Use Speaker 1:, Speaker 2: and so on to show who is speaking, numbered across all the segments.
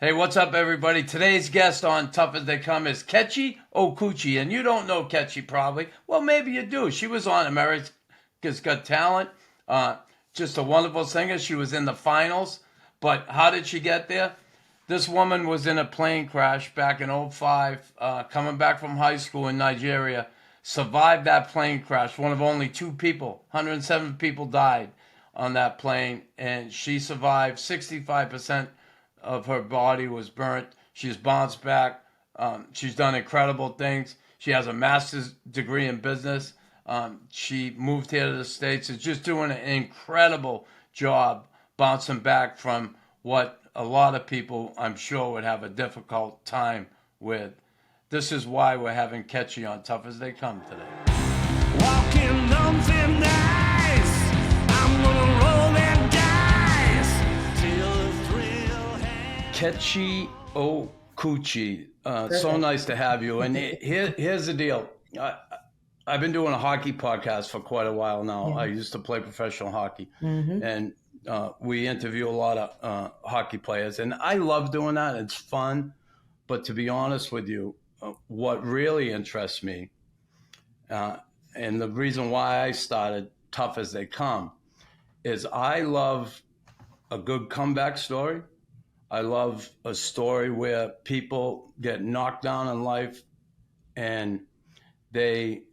Speaker 1: Hey, what's up, everybody? Today's guest on Tough as They Come is Kechi Okwuchi, and you don't know Kechi probably. Well, maybe you do. She was on America's Got Talent. Uh, just a wonderful singer. She was in the finals. But how did she get there? This woman was in a plane crash back in '05, coming back from high school in Nigeria. Survived that plane crash. One of only two people. 107 people died on that plane, and she survived. 65% of her body was burnt. She's bounced back. She's done incredible things. She has a master's degree in business. She moved here to the States. Is just doing an incredible job bouncing back from what a lot of people, I'm sure, would have a difficult time with. This is why we're having Kechi on Tough as They Come today.
Speaker 2: Walking on thin ice, I'm gonna roll that dice till the thrill hangs.
Speaker 1: Kechi Okwuchi, so nice to have you. And here's the deal. I've been doing a hockey podcast for quite a while now. I used to play professional hockey, and we interview a lot of hockey players. And I love doing that. It's fun. But to be honest with you, what really interests me, and the reason why I started Tough as They Come, is I love a good comeback story. I love a story where people get knocked down in life and they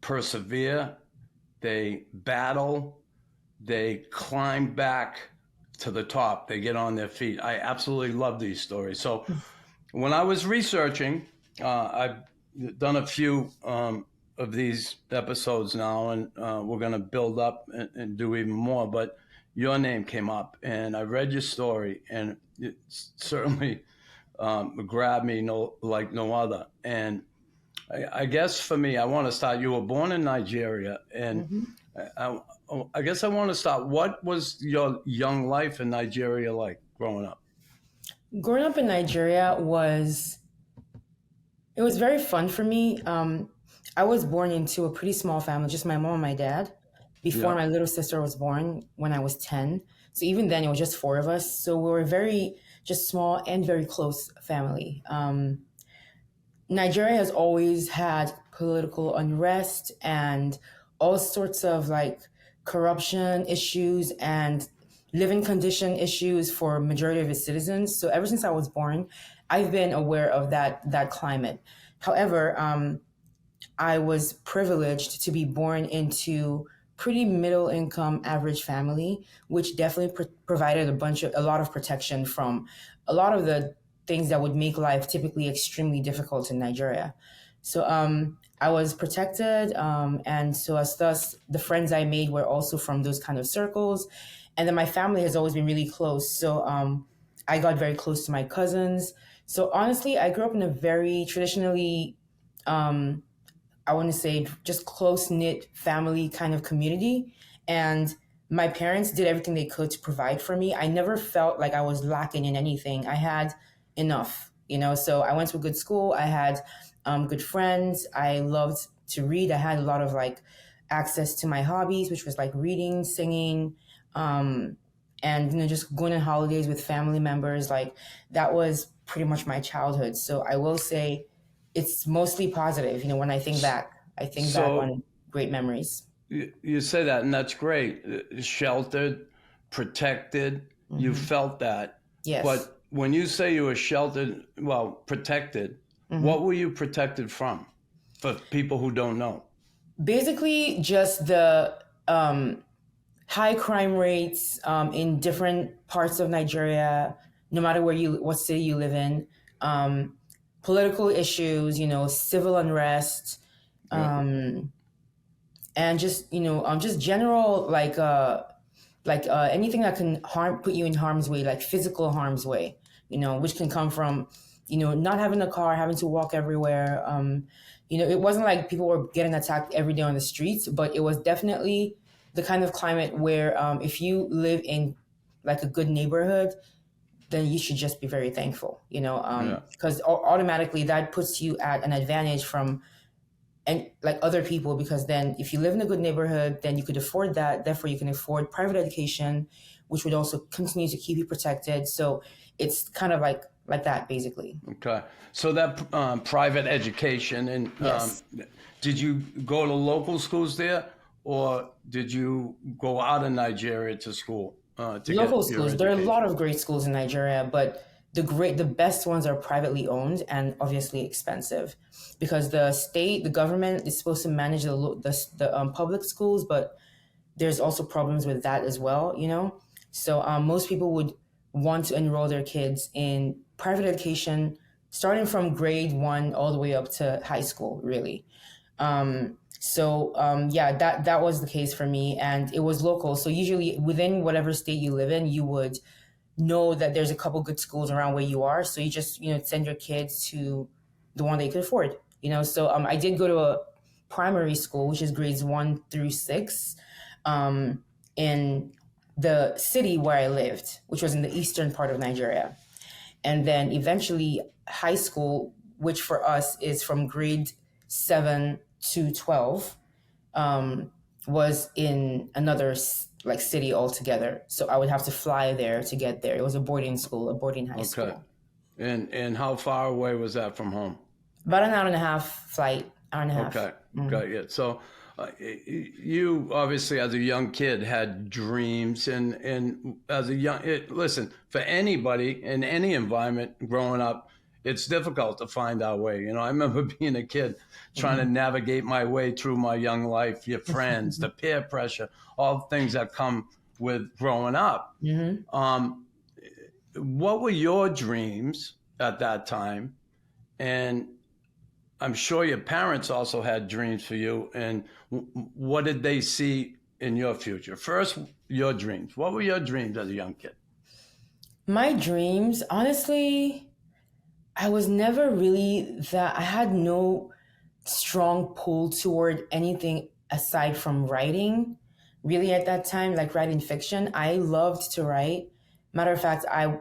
Speaker 1: persevere, they battle, they climb back to the top, they get on their feet. I absolutely love these stories. So when I was researching, I've done a few of these episodes now, and we're going to build up and do even more. But your name came up, and I read your story, and it certainly grabbed me like no other. And I guess for me, I want to start. You were born in Nigeria, and I guess I want to start. What was your young life in Nigeria like growing up?
Speaker 3: Growing up in Nigeria was very fun for me. I was born into a pretty small family, just my mom and my dad, before
Speaker 1: Yeah.
Speaker 3: my little sister was born when I was 10. So even then, it was just four of us. So we were very just small and very close family. Nigeria has always had political unrest and all sorts of like corruption issues and living condition issues for majority of its citizens. So ever since I was born, I've been aware of that climate. However, I was privileged to be born into pretty middle income average family, which definitely provided a lot of protection from a lot of the things that would make life typically extremely difficult in Nigeria. So I was protected, and so as thus the friends I made were also from those kind of circles, and then my family has always been really close. So I got very close to my cousins. So honestly, I grew up in a very traditionally, I want to say, just close knit family kind of community, and my parents did everything they could to provide for me. I never felt like I was lacking in anything. I had enough, So I went to a good school. I had good friends. I loved to read. I had a lot of like access to my hobbies, which was like reading, singing, and just going on holidays with family members. Like that was pretty much my childhood. So I will say it's mostly positive. When I think back,
Speaker 1: So
Speaker 3: on great memories.
Speaker 1: you say that, and that's great. Sheltered, protected. You felt that.
Speaker 3: Yes.
Speaker 1: But when you say you were sheltered, well, protected, what were you protected from? For people who don't know.
Speaker 3: Basically, just the high crime rates in different parts of Nigeria, no matter what city you live in, political issues, civil unrest, and just just general anything that can put you in harm's way, like physical harm's way, which can come from not having a car, having to walk everywhere. It wasn't like people were getting attacked every day on the streets, but it was definitely the kind of climate where if you live in like a good neighborhood, then you should just be very thankful, because automatically that puts you at an advantage from and like other people, because then if you live in a good neighborhood, then you could afford that. Therefore, you can afford private education, which would also continue to keep you protected. So it's kind of like like that, basically.
Speaker 1: Okay. So that private education, and
Speaker 3: Yes.
Speaker 1: did you go to local schools there, or did you go out of Nigeria to school to
Speaker 3: Local
Speaker 1: get your
Speaker 3: schools. There are a lot
Speaker 1: education?
Speaker 3: of great schools in Nigeria, but the best ones are privately owned and obviously expensive, because the government is supposed to manage the public schools, but there's also problems with that as well, you know? So most people would want to enroll their kids in private education, starting from grade 1 all the way up to high school, really. Yeah, that was the case for me, and it was local. So usually within whatever state you live in, you would know that there's a couple good schools around where you are. So you just, send your kids to the one that you could afford, So I did go to a primary school, which is grades 1 through 6, in the city where I lived, which was in the eastern part of Nigeria. And then eventually high school, which for us is from grade 7 to 12, was in another city altogether. So I would have to fly there to get there. It was a boarding school, a boarding high school.
Speaker 1: And how far away was that from home?
Speaker 3: About an hour and a half flight, hour and a half.
Speaker 1: Okay. Got it. So you obviously, as a young kid, had dreams, and as a listen, for anybody in any environment growing up, it's difficult to find our way. I remember being a kid trying to navigate my way through my young life, your friends, the peer pressure, all things that come with growing up. What were your dreams at that time? And I'm sure your parents also had dreams for you. And what did they see in your future? First, your dreams. What were your dreams as a young kid?
Speaker 3: My dreams, honestly, I was never really I had no strong pull toward anything aside from writing. Really, at that time, like writing fiction, I loved to write. Matter of fact, I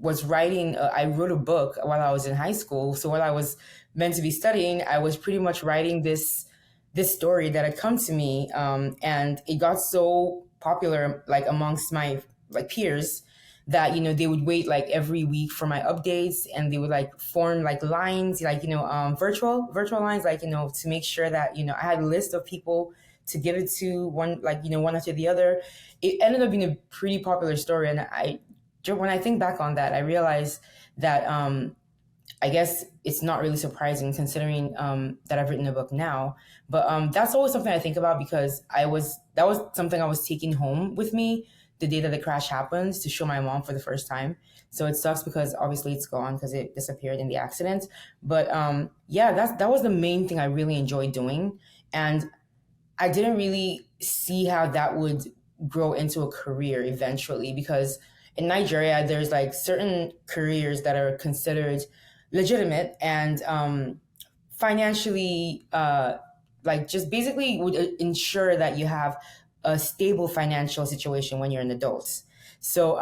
Speaker 3: wrote a book while I was in high school. So while I was meant to be studying, I was pretty much writing this story that had come to me, and it got so popular amongst my peers that they would wait every week for my updates, and they would form lines, virtual lines, to make sure that I had a list of people to give it to, one after the other. It ended up being a pretty popular story, and when I think back on that, I realize that I guess it's not really surprising considering that I've written a book now. But that's always something I think about, because that was something I was taking home with me the day that the crash happens, to show my mom for the first time. So it sucks because obviously it's gone because it disappeared in the accident. But that was the main thing I really enjoyed doing. And I didn't really see how that would grow into a career eventually, because in Nigeria, there's certain careers that are considered legitimate and financially, just basically would ensure that you have a stable financial situation when you're an adult. So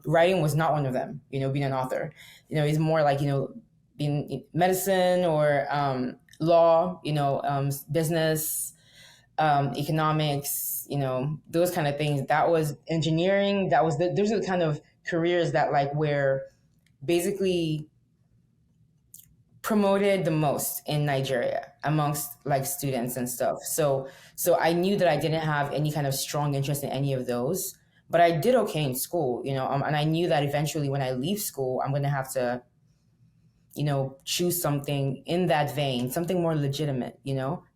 Speaker 3: writing was not one of them, being an author. It's more being in medicine or law, business, economics, those kind of things. That was engineering. Those are the kind of careers that were basically promoted the most in Nigeria amongst students and stuff. So I knew that I didn't have any kind of strong interest in any of those, but I did okay in school, and I knew that eventually when I leave school, I'm going to have to, choose something in that vein, something more legitimate,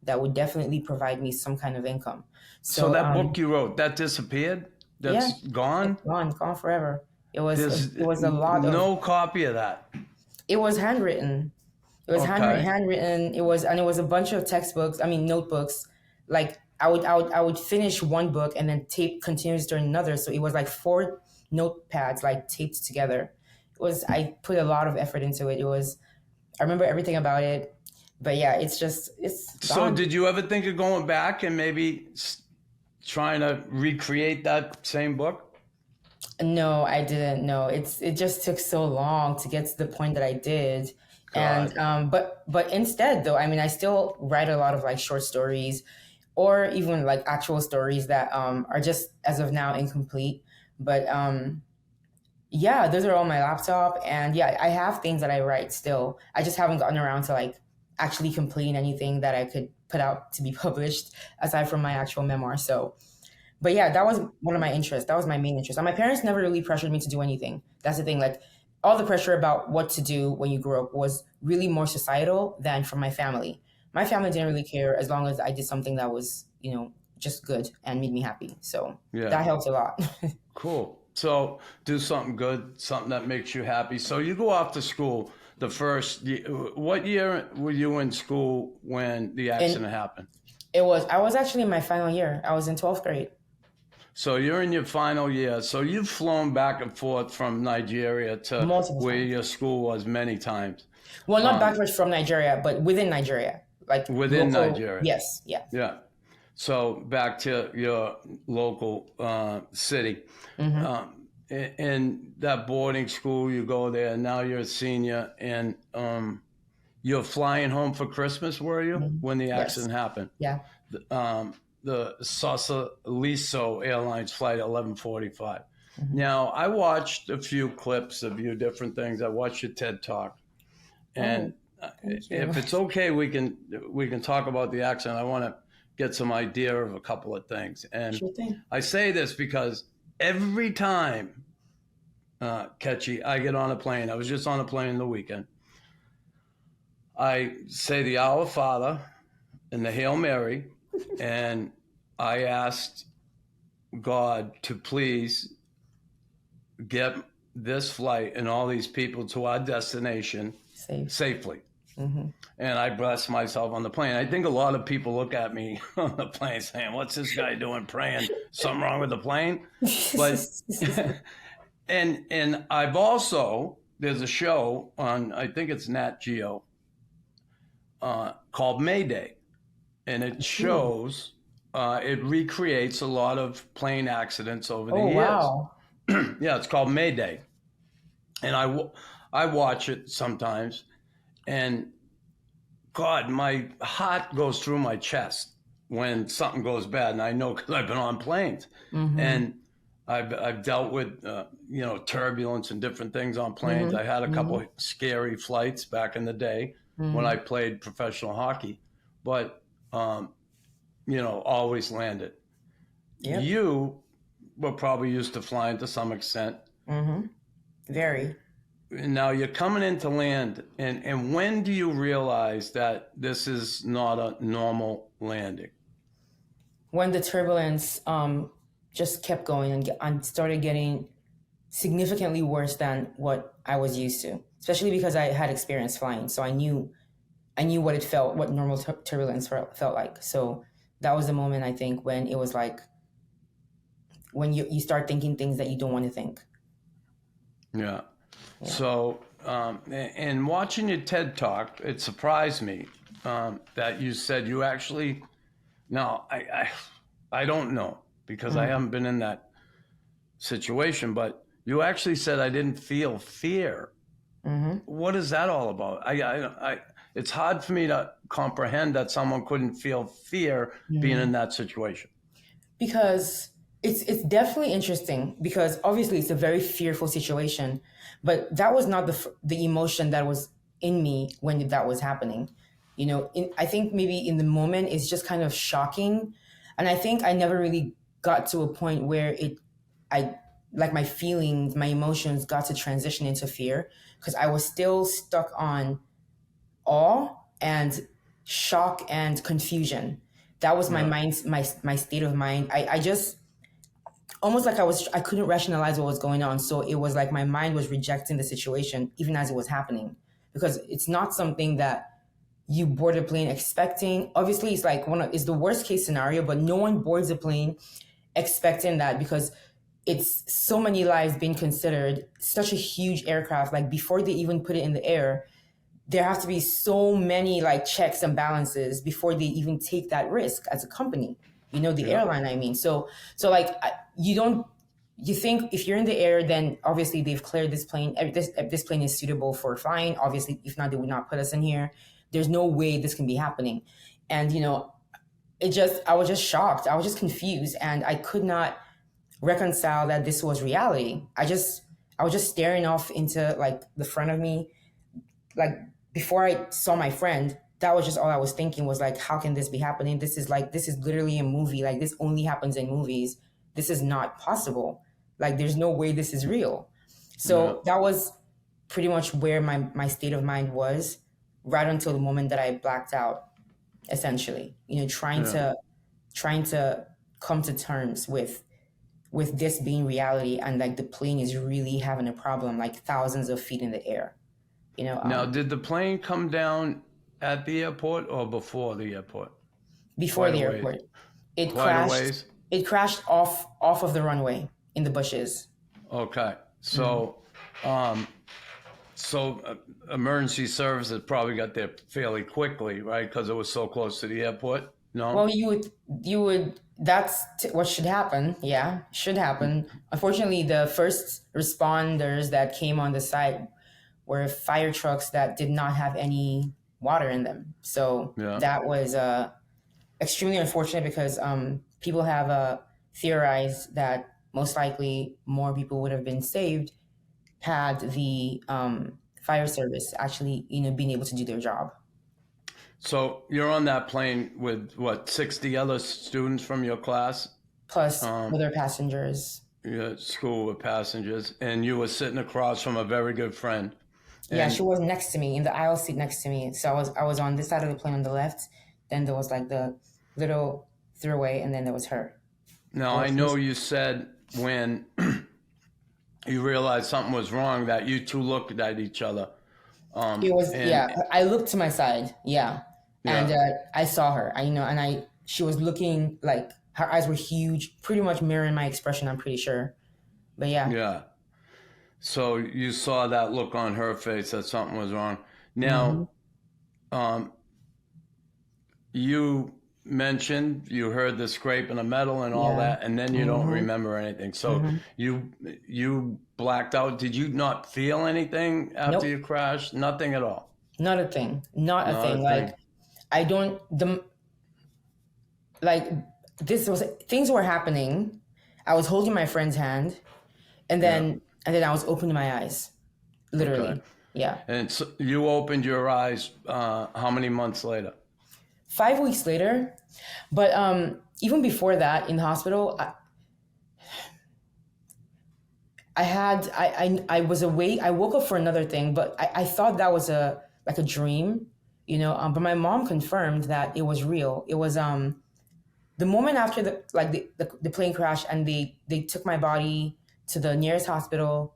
Speaker 3: that would definitely provide me some kind of income.
Speaker 1: So that book you wrote, that disappeared? That's gone?
Speaker 3: It's gone forever. It was a lot of...
Speaker 1: No copy of that?
Speaker 3: It was handwritten. It was handwritten. It was a bunch of textbooks. notebooks. I would finish one book and then tape continues during another. So it was 4 notepads taped together. I put a lot of effort into it. I remember everything about it. But yeah, it's gone.
Speaker 1: So did you ever think of going back and maybe trying to recreate that same book?
Speaker 3: No, I didn't. No, it just took so long to get to the point that I did.
Speaker 1: God.
Speaker 3: And but instead though, I still write a lot of short stories, or even actual stories that are just as of now incomplete. But Yeah, those are on my laptop. And yeah, I have things that I write still. I just haven't gotten around to like actually completing anything that I could put out to be published aside from my actual memoir. So, but yeah, that was one of my interests. That was my main interest. And my parents never really pressured me to do anything. That's the thing. Like all the pressure about what to do when you grow up was really more societal than from my family. My family didn't really care as long as I did something that was, just good and made me happy. So
Speaker 1: Yeah.
Speaker 3: that helped a lot.
Speaker 1: Cool. So do something good, something that makes you happy. So you go off to school the first year. What year were you in school when the accident happened?
Speaker 3: I was actually in my final year. I was in 12th grade.
Speaker 1: So you're in your final year. So you've flown back and forth from Nigeria to
Speaker 3: Multiple
Speaker 1: where
Speaker 3: times.
Speaker 1: your school was many times.
Speaker 3: Well, not backwards from Nigeria, but within Nigeria. Like
Speaker 1: Within
Speaker 3: local,
Speaker 1: Nigeria.
Speaker 3: Yes, yeah.
Speaker 1: Yeah. So back to your local city. In that boarding school, you go there. Now you're a senior, and you're flying home for Christmas. Were you when the accident happened?
Speaker 3: Yeah.
Speaker 1: The Sausalito Airlines flight 1145. Now I watched a few clips of you, different things. I watched your TED Talk, and if it's okay, we can talk about the accident. I want to get some idea of a couple of things. And
Speaker 3: Sure thing.
Speaker 1: I say this because every time, Kechi, I get on a plane, I was just on a plane the weekend, I say the Our Father and the Hail Mary, and I asked God to please get this flight and all these people to our destination safely. And I bless myself on the plane. I think a lot of people look at me on the plane saying, what's this guy doing praying? Something wrong with the plane? But and I've also, there's a show on, I think it's Nat Geo, called Mayday. And it shows, it recreates a lot of plane accidents over the years.
Speaker 3: Wow.
Speaker 1: Yeah, it's called Mayday. And I watch it sometimes. And God, my heart goes through my chest when something goes bad. And I know because I've been on planes. And I've dealt with, turbulence and different things on planes. I had a couple scary flights back in the day when I played professional hockey. But, always landed. Yep. You were probably used to flying to some extent.
Speaker 3: Very.
Speaker 1: Now you're coming into land, and when do you realize that this is not a normal landing?
Speaker 3: When the turbulence just kept going and started getting significantly worse than what I was used to, especially because I had experience flying. So I knew what it felt, what normal turbulence felt like. So that was the moment, I think, when it was like, when you start thinking things that you don't want to think.
Speaker 1: Yeah. So, and watching your TED Talk, it surprised me that you said you actually, now I don't know because I haven't been in that situation, but you actually said I didn't feel fear. What is that all about? It's hard for me to comprehend that someone couldn't feel fear being in that situation.
Speaker 3: Because it's definitely interesting, because obviously it's a very fearful situation, but that was not the emotion that was in me when that was happening. I think maybe in the moment it's just kind of shocking, and I think I never really got to a point where my feelings, my emotions got to transition into fear, because I was still stuck on awe and shock and confusion. That was my mind, my state of mind. I just almost like I couldn't rationalize what was going on. So it was like my mind was rejecting the situation even as it was happening, because it's not something that you board a plane expecting. Obviously, it's like it's the worst case scenario, but no one boards a plane expecting that, because it's so many lives being considered, such a huge aircraft. Like before they even put it in the air, there have to be so many checks and balances before they even take that risk as a company, the airline, I mean. So you think if you're in the air, then obviously they've cleared this plane. This plane is suitable for flying. Obviously, if not, they would not put us in here. There's no way this can be happening. And, I was just shocked. I was just confused, and I could not reconcile that this was reality. I was just staring off into like the front of me. Like before I saw my friend, that was just all I was thinking was like, how can this be happening? This is literally a movie. Like this only happens in movies. This is not possible. Like there's no way this is real. So that was pretty much where my state of mind was right until the moment that I blacked out, essentially, trying to come to terms with this being reality, and like the plane is really having a problem, like thousands of feet in the air.
Speaker 1: Now, did the plane come down at the airport or before the airport?
Speaker 3: Before the airport. It crashed. It crashed off of the runway in the bushes.
Speaker 1: Okay. So, emergency services probably got there fairly quickly, right? Because it was so close to the airport. No.
Speaker 3: Well, you would. That's what should happen. Yeah, should happen. Unfortunately, the first responders that came on the site were fire trucks that did not have any water in them. So that was extremely unfortunate because people have theorized that most likely more people would have been saved had the fire service actually, being able to do their job.
Speaker 1: So you're on that plane with 60 other students from your class?
Speaker 3: Plus other passengers.
Speaker 1: Yeah, school with passengers. And you were sitting across from a very good friend.
Speaker 3: Yeah, she was next to me in the aisle seat next to me. So I was on this side of the plane on the left. Then there was like the little throughway, and then there was her.
Speaker 1: Now, I know you said when you realized something was wrong that you two looked at each other.
Speaker 3: I looked to my side, and I saw her. She was looking like her eyes were huge, pretty much mirroring my expression, I'm pretty sure. But yeah.
Speaker 1: So you saw that look on her face that something was wrong. Now, you mentioned you heard the scrape and the metal and all that, and then you don't remember anything. So you blacked out. Did you not feel anything after you crashed? Nothing at all?
Speaker 3: Not a thing. Not a thing. Like, I don't... things were happening. I was holding my friend's hand, and then I was opening my eyes, literally. Okay. Yeah.
Speaker 1: And so you opened your eyes how many months later?
Speaker 3: 5 weeks later. But even before that, in the hospital, I was awake. I woke up for another thing, but I thought that was a dream, but my mom confirmed that it was real. It was the moment after the plane crash, and they took my body to the nearest hospital.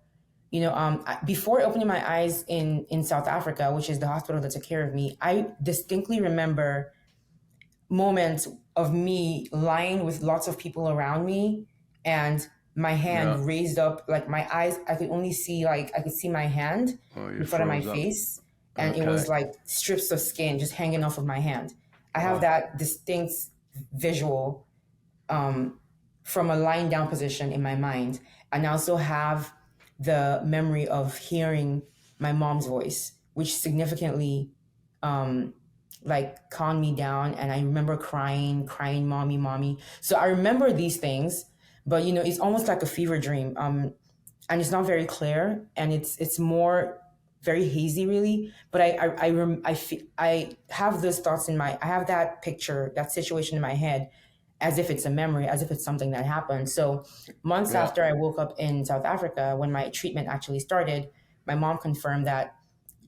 Speaker 3: Before opening my eyes in South Africa, which is the hospital that took care of me, I distinctly remember moments of me lying with lots of people around me, and my hand raised up, like my eyes, I could only see, I could see my hand in front of my face, and it was like strips of skin just hanging off of my hand. I have that distinct visual from a lying down position in my mind. And I also have the memory of hearing my mom's voice, which significantly calmed me down. And I remember crying, mommy, mommy. So I remember these things, but it's almost like a fever dream. And it's not very clear, and it's more very hazy, really. But I have those thoughts I have that picture, that situation in my head, as if it's a memory, as if it's something that happened. So months after I woke up in South Africa, when my treatment actually started, my mom confirmed that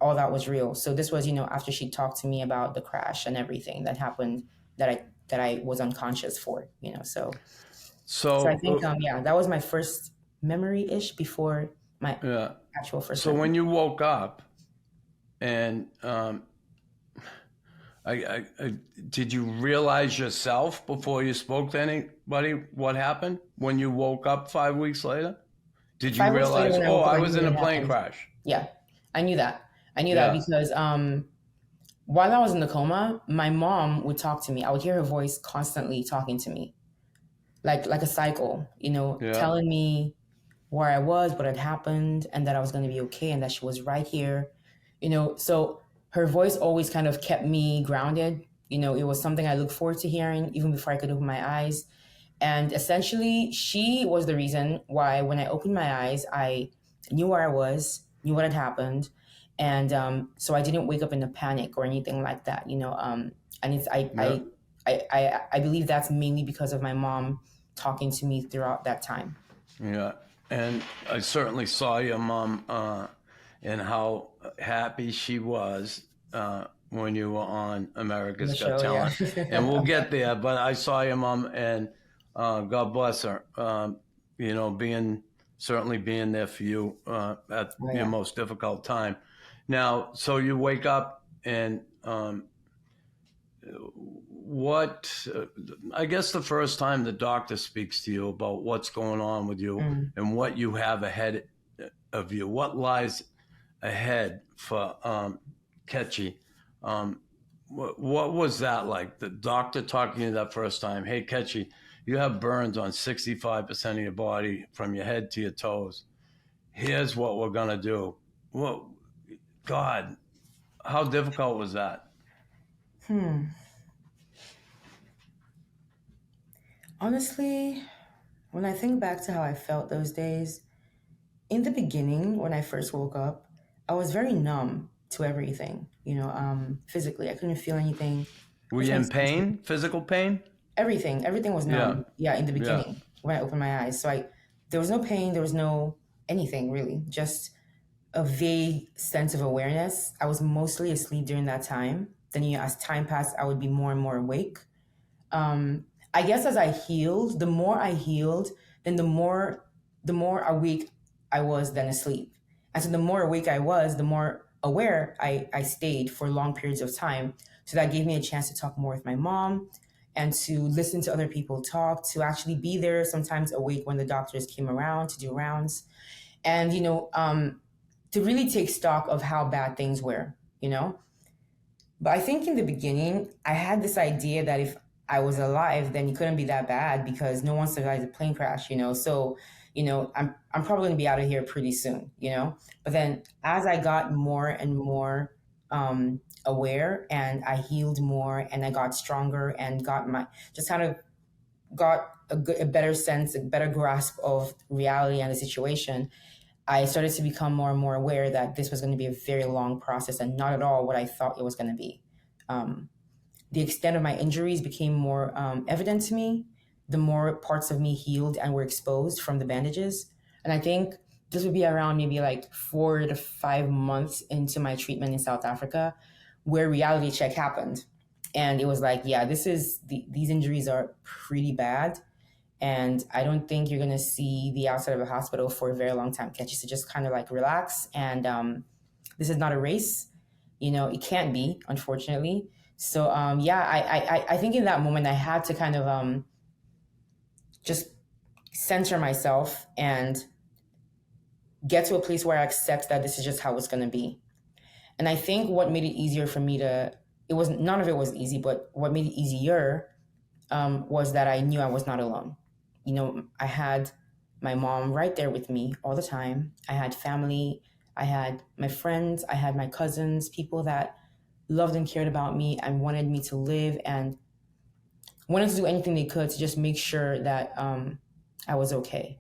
Speaker 3: all that was real. So this was, after she talked to me about the crash and everything that happened, that I was unconscious for, So I think, that was my first memory-ish before my actual first.
Speaker 1: So when you woke up, and did you realize yourself before you spoke to anybody what happened when you woke up 5 weeks later? Did you realize, I was in a plane crash?
Speaker 3: Yeah, I knew that. Because while I was in the coma, my mom would talk to me. I would hear her voice constantly talking to me, like a cycle, telling me where I was, what had happened, and that I was going to be okay, and that she was right here, So her voice always kind of kept me grounded. It was something I looked forward to hearing even before I could open my eyes. And essentially, she was the reason why when I opened my eyes, I knew where I was, knew what had happened. And so I didn't wake up in a panic or anything like that, and it's,
Speaker 1: Yeah.
Speaker 3: I believe that's mainly because of my mom talking to me throughout that time.
Speaker 1: Yeah. And I certainly saw your mom and how happy she was when you were on America's
Speaker 3: The
Speaker 1: Got
Speaker 3: show, yeah.
Speaker 1: Talent. And we'll get there, but I saw your mom, and God bless her, certainly being there for you at
Speaker 3: Oh,
Speaker 1: your
Speaker 3: yeah.
Speaker 1: most difficult time. Now, so you wake up and I guess the first time the doctor speaks to you about what's going on with you and what you have ahead of you, what lies ahead for Kechi, what was that like? The doctor talking to you that first time, hey, Kechi, you have burns on 65% of your body from your head to your toes. Here's what we're going to do. Well, God, how difficult was that?
Speaker 3: Honestly, when I think back to how I felt those days, in the beginning, when I first woke up, I was very numb to everything, physically. I couldn't feel anything.
Speaker 1: Were you in pain, physical pain?
Speaker 3: Everything was
Speaker 1: Yeah.
Speaker 3: numb. Yeah, in the
Speaker 1: Yeah.
Speaker 3: beginning when I opened my eyes. So there was no pain, there was no anything really, just a vague sense of awareness. I was mostly asleep during that time. Then, as time passed, I would be more and more awake. I guess as I healed, the more I healed, then the more awake I was than asleep. And so the more awake I was, the more aware I stayed for long periods of time. So that gave me a chance to talk more with my mom and to listen to other people talk, to actually be there sometimes awake when the doctors came around to do rounds. And, to really take stock of how bad things were. But I think in the beginning, I had this idea that if I was alive, then it couldn't be that bad because no one survived a plane crash. So, I'm probably gonna be out of here pretty soon. But then as I got more and more aware and I healed more and I got stronger and just kind of got a better sense, a better grasp of reality and the situation, I started to become more and more aware that this was going to be a very long process and not at all what I thought it was going to be. The extent of my injuries became more evident to me, the more parts of me healed and were exposed from the bandages. And I think this would be around maybe like 4 to 5 months into my treatment in South Africa, where reality check happened. And it was like, yeah, these injuries are pretty bad. And I don't think you're going to see the outside of a hospital for a very long time, Kechi. So just kind of like relax. And this is not a race. It can't be, unfortunately. So, I think in that moment, I had to kind of just center myself and get to a place where I accept that this is just how it's going to be. And I think what made it easier for me none of it was easy, but what made it easier was that I knew I was not alone. I had my mom right there with me all the time. I had family. I had my friends. I had my cousins, people that loved and cared about me and wanted me to live and wanted to do anything they could to just make sure that I was okay.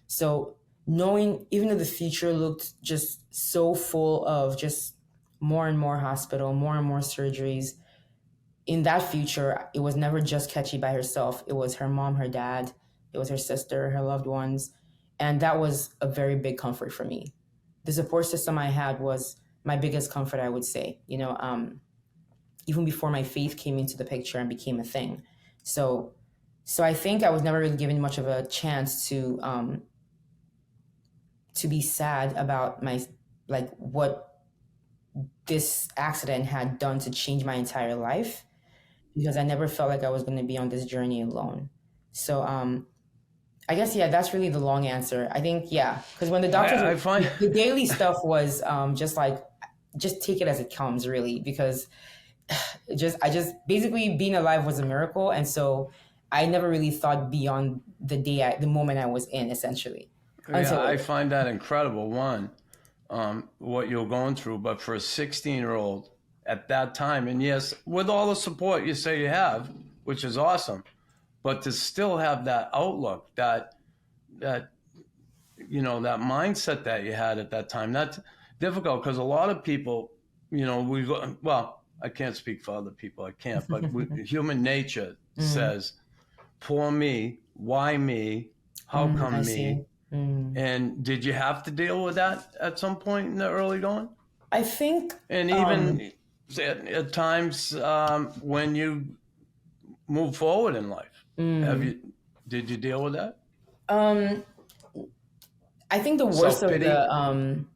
Speaker 3: So knowing, even though the future looked just so full of just more and more hospital, more and more surgeries, in that future, it was never just Kechi by herself. It was her mom, her dad, it was her sister, her loved ones. And that was a very big comfort for me. The support system I had was my biggest comfort, I would say, even before my faith came into the picture and became a thing. So I think I was never really given much of a chance to be sad about what this accident had done to change my entire life, because I never felt like I was going to be on this journey alone. So I guess, yeah, that's really the long answer. I think, yeah, because when the doctors,
Speaker 1: I find
Speaker 3: the daily stuff was just take it as it comes, really, because I just basically being alive was a miracle. And so I never really thought beyond the moment I was in, essentially.
Speaker 1: Yeah, I find that incredible, what you're going through. But for a 16-year-old at that time, and yes, with all the support you say you have, which is awesome, but to still have that outlook that that mindset that you had at that time. That's difficult because a lot of people, we go, well, I can't speak for other people. I can't, but human nature says, poor me, why me, how come
Speaker 3: I
Speaker 1: me?
Speaker 3: see.
Speaker 1: And did you have to deal with that at some point in the early going?
Speaker 3: I think,
Speaker 1: And even at times when you move forward in life, did you deal with that?
Speaker 3: I think the worst of
Speaker 1: Self-pity?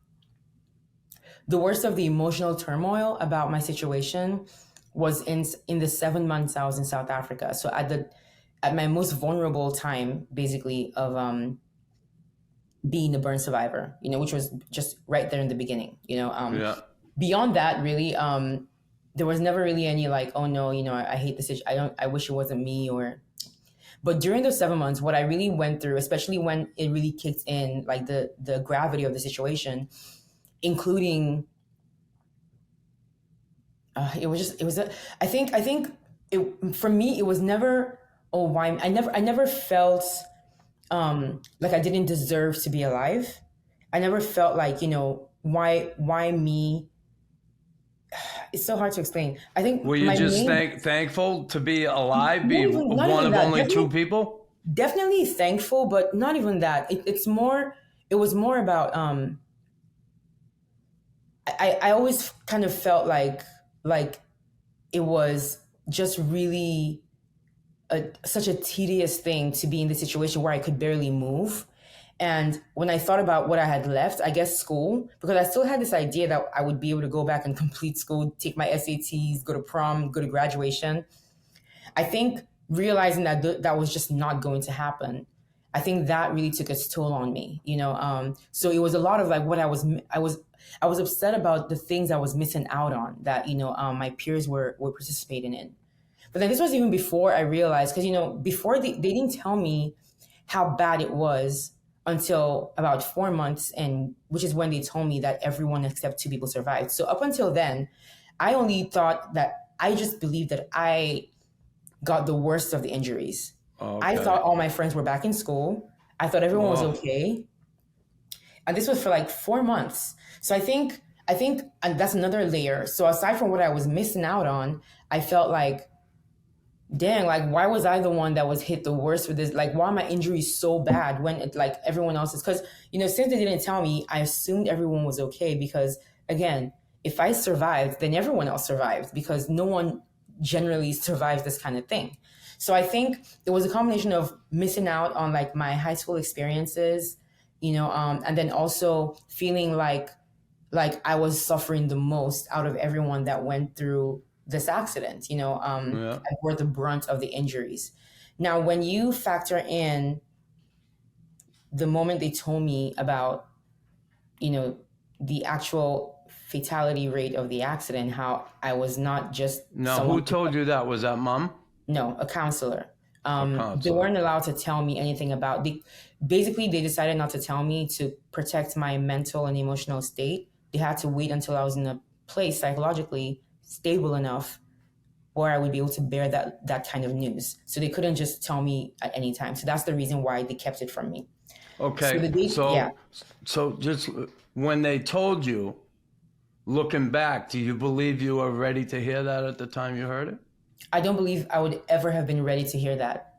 Speaker 3: the worst of the emotional turmoil about my situation was in the 7 months I was in South Africa. So at my most vulnerable time, basically, of being a burn survivor, which was just right there in the beginning.
Speaker 1: Yeah.
Speaker 3: Beyond that, really, there was never really any like, oh no, I hate this. I wish it wasn't me. But during those 7 months, what I really went through, especially when it really kicked in, like the gravity of the situation, including, I think for me, it was never, oh, why? I never felt like I didn't deserve to be alive. I never felt like, why me? It's so hard to explain. I think
Speaker 1: Were you just thankful to be alive, be one of only two people?
Speaker 3: Definitely thankful, but not even that. It was more about, I always kind of felt like it was just really such a tedious thing to be in the situation where I could barely move. And when I thought about what I had left, I guess school, because I still had this idea that I would be able to go back and complete school, take my SATs, go to prom, go to graduation. I think realizing that that was just not going to happen, I think that really took its toll on me, So it was a lot of like what I was upset about the things I was missing out on that, my peers were participating in. But then this was even before I realized, because, before they didn't tell me how bad it was until about 4 months, and which is when they told me that everyone except 2 people survived. So up until then, I only thought that I just believed that I got the worst of the injuries. Okay. I thought all my friends were back in school. I thought everyone was okay. And this was for like 4 months. So I think, and that's another layer. So aside from what I was missing out on, I felt like, dang, like, why was I the one that was hit the worst with this? Like, why are my injuries so bad when it, like, everyone else is? Because, since they didn't tell me, I assumed everyone was okay because, again, if I survived, then everyone else survived because no one generally survives this kind of thing. So I think it was a combination of missing out on, like, my high school experiences, and then also feeling like I was suffering the most out of everyone that went through this accident, I bore the brunt of the injuries. Now, when you factor in the moment they told me about, the actual fatality rate of the accident, how I was not just...
Speaker 1: Now, who told you that? Was that mom?
Speaker 3: No, a counselor. They weren't allowed to tell me anything about... Basically, they decided not to tell me to protect my mental and emotional state. They had to wait until I was in a place psychologically stable enough where I would be able to bear that kind of news. So they couldn't just tell me at any time. So that's the reason why they kept it from me.
Speaker 1: Okay. So just when they told you, looking back, do you believe you were ready to hear that at the time you heard it?
Speaker 3: I don't believe I would ever have been ready to hear that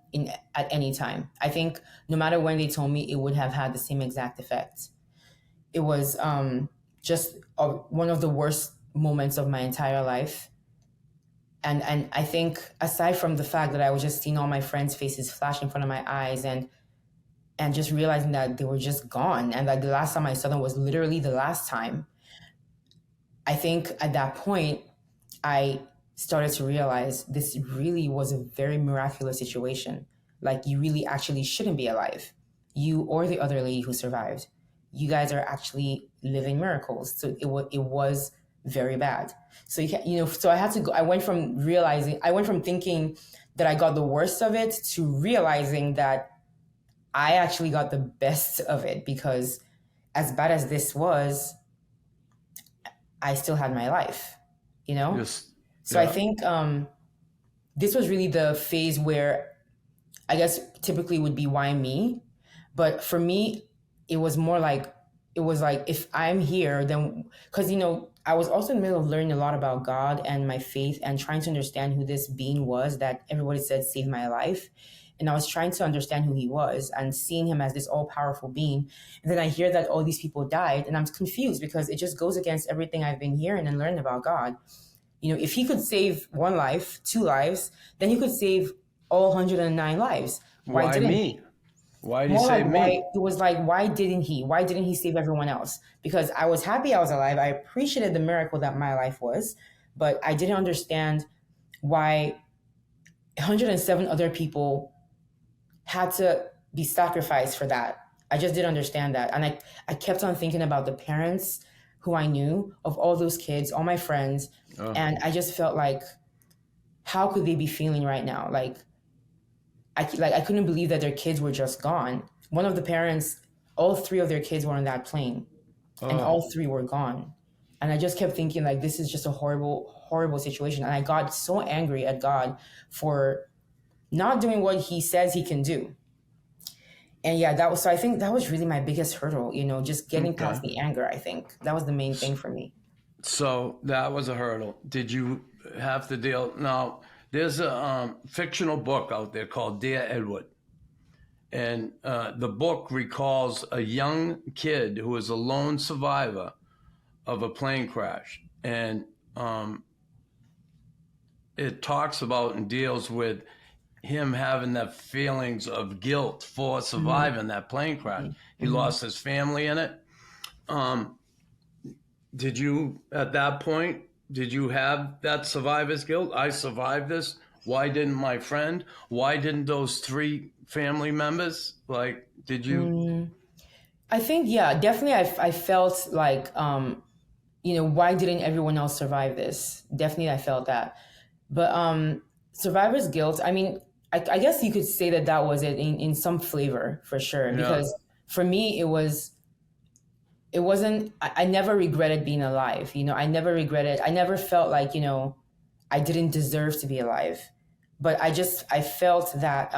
Speaker 3: at any time. I think no matter when they told me, it would have had the same exact effect. It was just one of the worst moments of my entire life. And I think aside from the fact that I was just seeing all my friends' faces flash in front of my eyes and just realizing that they were just gone and that the last time I saw them was literally the last time, I think at that point, I started to realize this really was a very miraculous situation. Like, you really actually shouldn't be alive. You or the other lady who survived. You guys are actually living miracles. So it was very bad. So so I had to go. I went from thinking that I got the worst of it to realizing that I actually got the best of it, because as bad as this was, I still had my life, Yes. So I think this was really the phase where I guess typically would be why me. But for me, it was more like, it was like, if I'm here, then, because, I was also in the middle of learning a lot about God and my faith and trying to understand who this being was that everybody said saved my life. And I was trying to understand who he was and seeing him as this all powerful being. And then I hear that all these people died, and I'm confused because it just goes against everything I've been hearing and learning about God. If he could save one life, 2 lives, then he could save all 109 lives.
Speaker 1: Why
Speaker 3: didn't
Speaker 1: me?
Speaker 3: he?
Speaker 1: Why did he
Speaker 3: More
Speaker 1: save
Speaker 3: like,
Speaker 1: me?
Speaker 3: it was like, why didn't he? Why didn't he save everyone else? Because I was happy I was alive. I appreciated the miracle that my life was, but I didn't understand why 107 other people had to be sacrificed for that. I just didn't understand that. And I kept on thinking about the parents who I knew of all those kids, all my friends. And I just felt like, how could they be feeling right now? I couldn't believe that their kids were just gone. One of the parents, all 3 of their kids were on that plane, and all 3 were gone. And I just kept thinking, like, this is just a horrible, horrible situation. And I got so angry at God for not doing what he says he can do. And yeah, so I think that was really my biggest hurdle, just getting past the anger. I think that was the main thing for me.
Speaker 1: So that was a hurdle. Did you have to deal? Now, there's a fictional book out there called Dear Edward. And the book recalls a young kid who is a lone survivor of a plane crash. And it talks about and deals with him having that feelings of guilt for surviving that plane crash. He lost his family in it. Did you, at that point, did you have that survivor's guilt? I survived this. Why didn't my friend? Why didn't those 3 family members? Like, did you?
Speaker 3: I think, yeah, definitely. I felt like, why didn't everyone else survive this? Definitely, I felt that. But survivor's guilt, I mean, I guess you could say that was it in some flavor, for sure.
Speaker 1: Yeah.
Speaker 3: Because for me, it wasn't, I never regretted being alive. I never felt like, I didn't deserve to be alive. But I felt that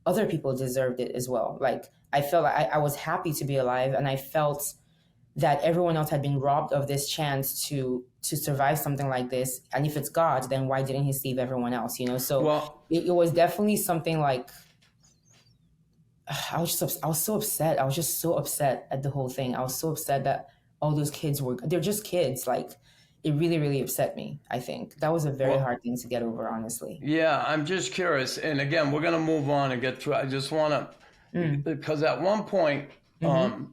Speaker 3: other people deserved it as well. Like, I felt like I was happy to be alive, and I felt that everyone else had been robbed of this chance to survive something like this. And if it's God, then why didn't he save everyone else? So it was definitely something like, I was so upset. I was just so upset at the whole thing. I was so upset that all those kids they're just kids. Like, it really, really upset me. I think that was a very hard thing to get over, honestly.
Speaker 1: Yeah, I'm just curious. And again, we're going to move on and get through. I just want to, because at one point, how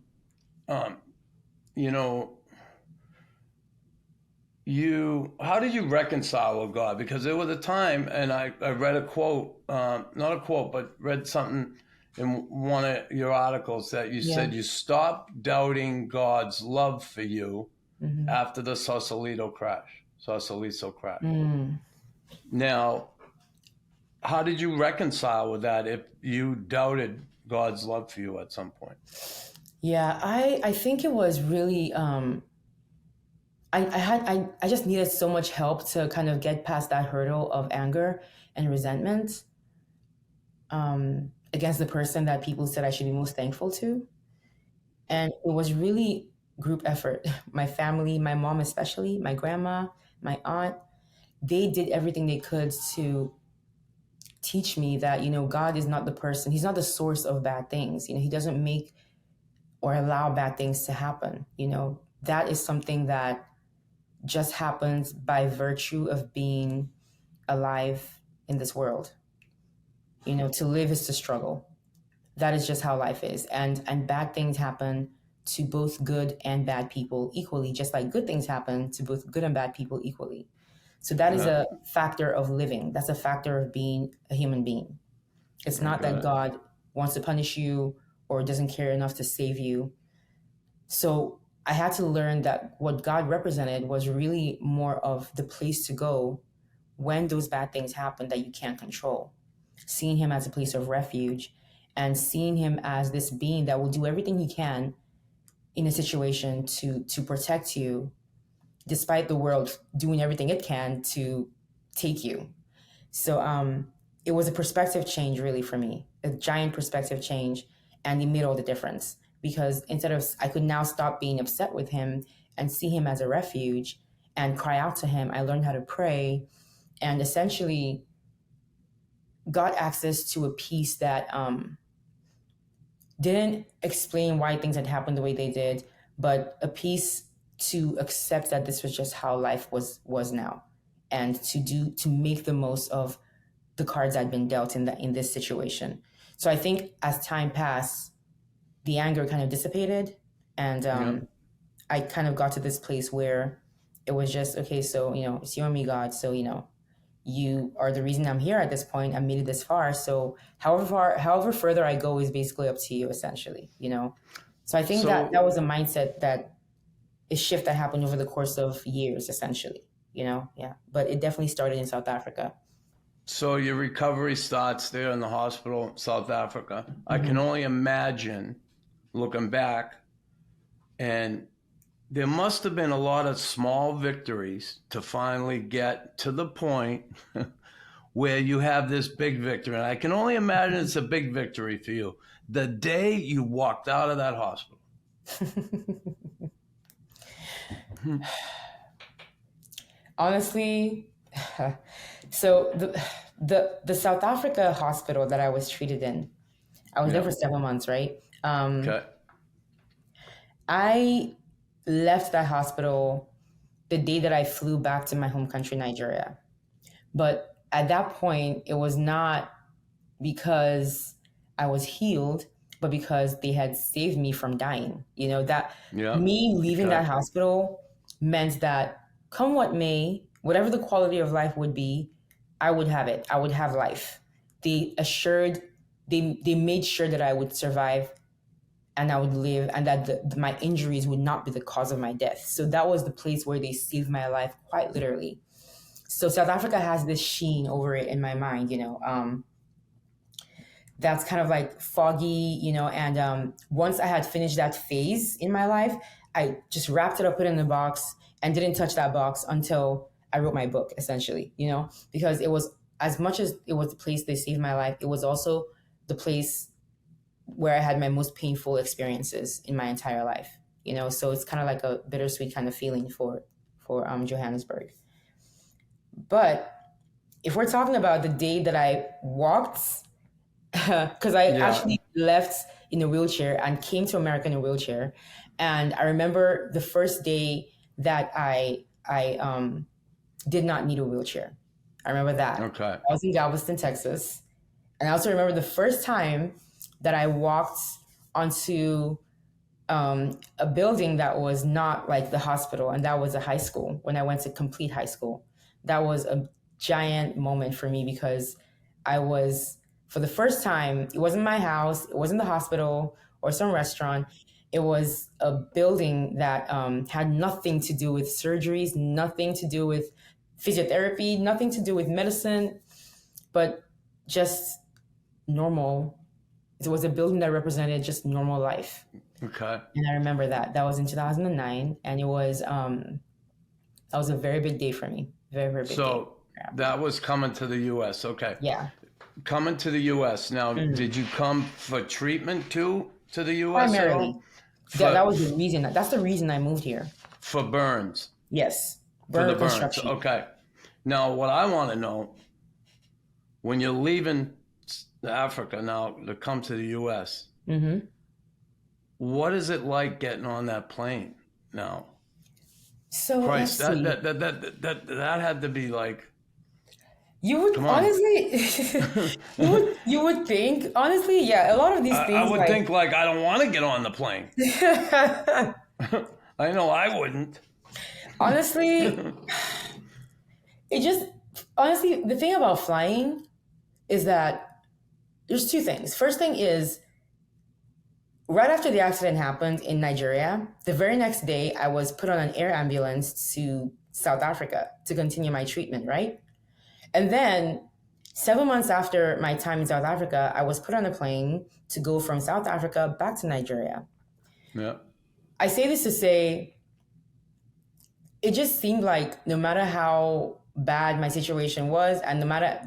Speaker 1: did you reconcile with God? Because there was a time, and I read a quote, not a quote, but read something in one of your articles that you said you stopped doubting God's love for you after the Sausalito crash. Now, how did you reconcile with that if you doubted God's love for you at some point?
Speaker 3: Yeah, I think it was really, I just needed so much help to kind of get past that hurdle of anger and resentment against the person that people said I should be most thankful to. And it was really group effort. My family, my mom especially, my grandma, my aunt, they did everything they could to teach me that, God is not the person, he's not the source of bad things. He doesn't make or allow bad things to happen. That is something that just happens by virtue of being alive in this world. To live is to struggle. That is just how life is. And bad things happen to both good and bad people equally, just like good things happen to both good and bad people equally. So that is a factor of living. That's a factor of being a human being. It's not that God wants to punish you or doesn't care enough to save you. So I had to learn that what God represented was really more of the place to go when those bad things happen that you can't control. Seeing him as a place of refuge and seeing him as this being that will do everything he can in a situation to protect you, despite the world doing everything it can to take you. So it was a perspective change really for me, a giant perspective change, and it made all the difference. because I could now stop being upset with him and see him as a refuge and cry out to him. I learned how to pray and essentially got access to a peace that didn't explain why things had happened the way they did, but a peace to accept that this was just how life was now, and to make the most of the cards I'd been dealt in this situation. So I think as time passed, the anger kind of dissipated, and I kind of got to this place where it was just, okay, so, it's you and me, God. So, you are the reason I'm here at this point. I made it this far. So however further I go is basically up to you, essentially, So I think that was a mindset a shift that happened over the course of years, essentially, yeah. But it definitely started in South Africa.
Speaker 1: So your recovery starts there in the hospital, South Africa. Mm-hmm. I can only imagine looking back, and there must have been a lot of small victories to finally get to the point where you have this big victory. And I can only imagine it's a big victory for you. The day you walked out of that hospital.
Speaker 3: Honestly, so the South Africa hospital that I was treated in, I was there for 7 months, right?
Speaker 1: Okay.
Speaker 3: I left that hospital the day that I flew back to my home country, Nigeria. But at that point, it was not because I was healed, but because they had saved me from dying. Me leaving that hospital meant that come what may, whatever the quality of life would be, I would have it. I would have life. They made sure that I would survive and I would live, and that my injuries would not be the cause of my death. So that was the place where they saved my life, quite literally. So South Africa has this sheen over it in my mind, that's kind of like foggy, and once I had finished that phase in my life, I just wrapped it up, put it in a box, and didn't touch that box until I wrote my book, essentially, because it was, as much as it was the place that saved my life, it was also the place where I had my most painful experiences in my entire life, so it's kind of like a bittersweet kind of feeling for Johannesburg. But if we're talking about the day that I walked, because I actually left in a wheelchair and came to America in a wheelchair, and I remember the first day that I did not need a wheelchair. I remember that.
Speaker 1: Okay.
Speaker 3: I was in Galveston, Texas, and I also remember the first time that I walked onto a building that was not like the hospital, and that was a high school. When I went to complete high school, that was a giant moment for me, because I was, for the first time, it wasn't my house, it wasn't the hospital or some restaurant. It was a building that had nothing to do with surgeries, nothing to do with physiotherapy, nothing to do with medicine, but just normal. It was a building that represented just normal life.
Speaker 1: Okay.
Speaker 3: And I remember that. That was in 2009. And it was, that was a very big day for me. Very, very big day.
Speaker 1: So that was coming to the U.S. Okay.
Speaker 3: Yeah.
Speaker 1: Coming to the U.S. Now, did you come for treatment to the U.S.?
Speaker 3: Primarily. That was the reason. That's the reason I moved here.
Speaker 1: For burns?
Speaker 3: Yes.
Speaker 1: For the burns. Okay. Now, what I want to know, when you're leaving Africa now to come to the U.S., what is it like getting on that plane now?
Speaker 3: So
Speaker 1: Christ, that had to be like.
Speaker 3: You would honestly, you would think, honestly, yeah, a lot of these things.
Speaker 1: I would think like, I don't want to get on the plane. I know I wouldn't.
Speaker 3: Honestly, the thing about flying is that there's two things. First thing is, right after the accident happened in Nigeria, the very next day, I was put on an air ambulance to South Africa to continue my treatment, right? And then 7 months after my time in South Africa, I was put on a plane to go from South Africa back to Nigeria. Yeah. I say this to say, it just seemed like no matter how bad my situation was, and no matter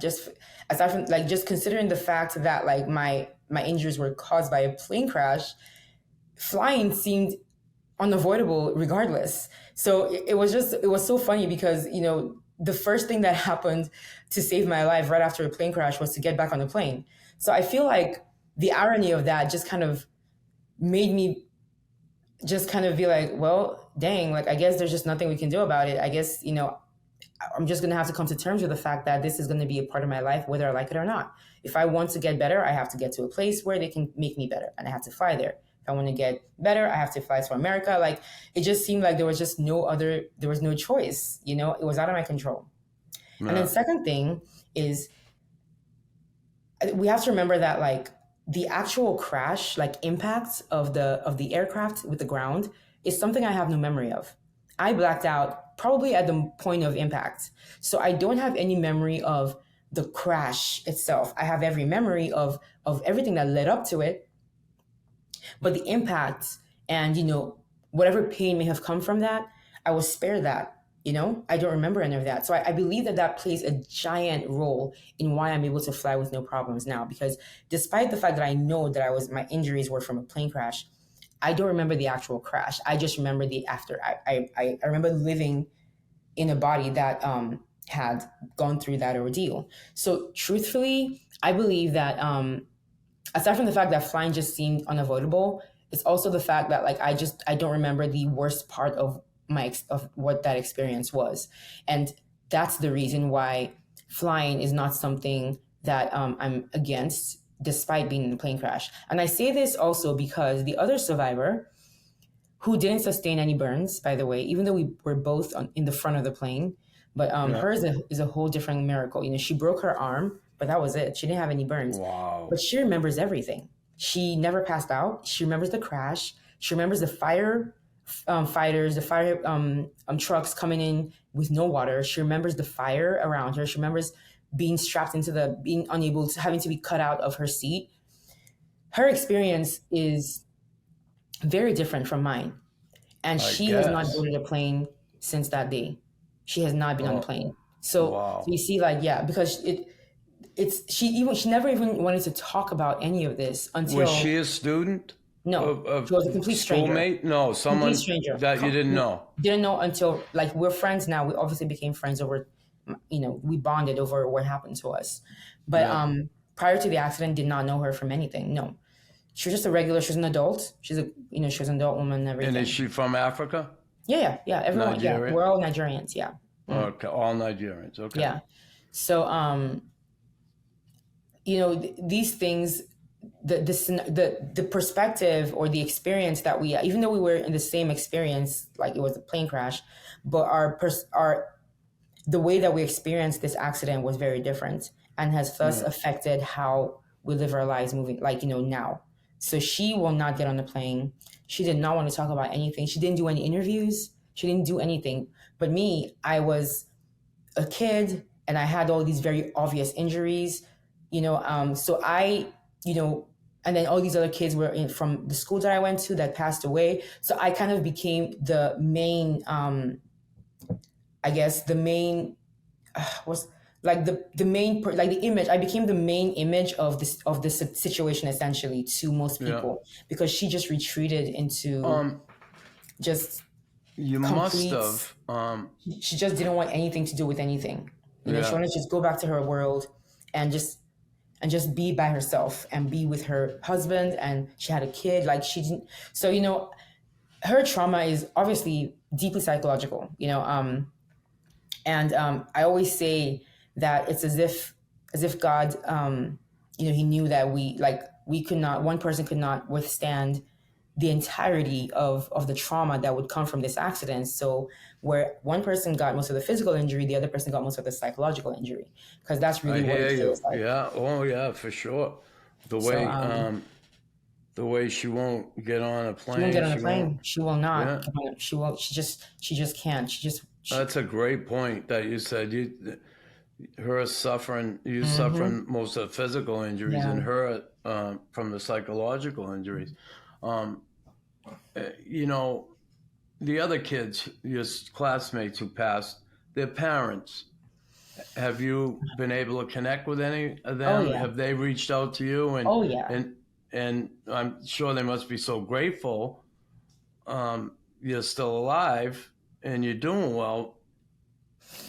Speaker 3: aside from just considering the fact that like my injuries were caused by a plane crash, flying seemed unavoidable regardless. So it was so funny because, the first thing that happened to save my life right after a plane crash was to get back on the plane. So I feel like the irony of that just kind of made me just kind of be like, well, dang, like, I guess there's just nothing we can do about it. I guess, I'm just going to have to come to terms with the fact that this is going to be a part of my life, whether I like it or not. If I want to get better, I have to get to a place where they can make me better, and I have to fly there. If I want to get better, I have to fly to America. Like, it just seemed like there was just there was no choice, it was out of my control. Yeah. And then second thing is, we have to remember that, like, the actual crash, like, impact of the aircraft with the ground is something I have no memory of. I blacked out probably at the point of impact. So I don't have any memory of the crash itself. I have every memory of everything that led up to it. But the impact and, whatever pain may have come from that, I was spared that. I don't remember any of that. So I believe that plays a giant role in why I'm able to fly with no problems now. Because despite the fact that I know that my injuries were from a plane crash, I don't remember the actual crash. I just remember the after. I remember living in a body that had gone through that ordeal. So truthfully, I believe that aside from the fact that flying just seemed unavoidable, it's also the fact that, like, I don't remember the worst part of what that experience was. And that's the reason why flying is not something that I'm against, despite being in a plane crash. And I say this also because the other survivor, who didn't sustain any burns, by the way, even though we were both in the front of the plane, but hers is a whole different miracle. She broke her arm, but that was it. She didn't have any burns.
Speaker 1: Wow.
Speaker 3: But she remembers everything. She never passed out. She remembers the crash. She remembers the fire fighters, the fire trucks coming in with no water. She remembers the fire around her. She remembers being strapped being unable to, having to be cut out of her seat. Her experience is very different from mine. And she has not boarded a plane since that day. She has not been on a plane. So you see, like, because she never even wanted to talk about any of this until.
Speaker 1: Was she a student?
Speaker 3: No, she was a complete stranger.
Speaker 1: Schoolmate? No, someone that you didn't know.
Speaker 3: Didn't know until, like, we're friends now. We obviously became friends over, we bonded over what happened to us. But prior to the accident, did not know her from anything. No, she was just a regular. She's an adult. She's she was an adult woman and everything.
Speaker 1: And is she from Africa?
Speaker 3: Yeah. Everyone,
Speaker 1: Nigeria?
Speaker 3: we're all Nigerians. Yeah.
Speaker 1: Okay, all Nigerians. Okay.
Speaker 3: Yeah. So, these things. The perspective or the experience that even though we were in the same experience, like it was a plane crash, but the way that we experienced this accident was very different and has thus affected how we live our lives moving, now. So she will not get on the plane. She did not want to talk about anything. She didn't do any interviews. She didn't do anything. But me, I was a kid and I had all these very obvious injuries, so I, and then all these other kids were from the school that I went to that passed away. So I kind of became the main, the image. I became the main image of this situation, essentially, to most people, because she just retreated into just
Speaker 1: you
Speaker 3: complete,
Speaker 1: must have.
Speaker 3: She just didn't want anything to do with anything. She wanted to just go back to her world and just be by herself and be with her husband. And she had a kid. Like, she didn't. So, her trauma is obviously deeply psychological, and I always say that it's as if God, he knew that one person could not withstand the entirety of the trauma that would come from this accident. So where one person got most of the physical injury, the other person got most of the psychological injury, because that's really what it feels like.
Speaker 1: Yeah. Oh yeah, for sure. The way she won't get on a plane.
Speaker 3: She won't get on a plane. She will not. Yeah. She won't. She just can't.
Speaker 1: That's a great point that you said. Her suffering. You suffering most of the physical injuries, and her from the psychological injuries. The other kids, your classmates who passed, their parents, have you been able to connect with any of them?
Speaker 3: Oh, yeah.
Speaker 1: Have they reached out to you? And, and I'm sure they must be so grateful you're still alive and you're doing well.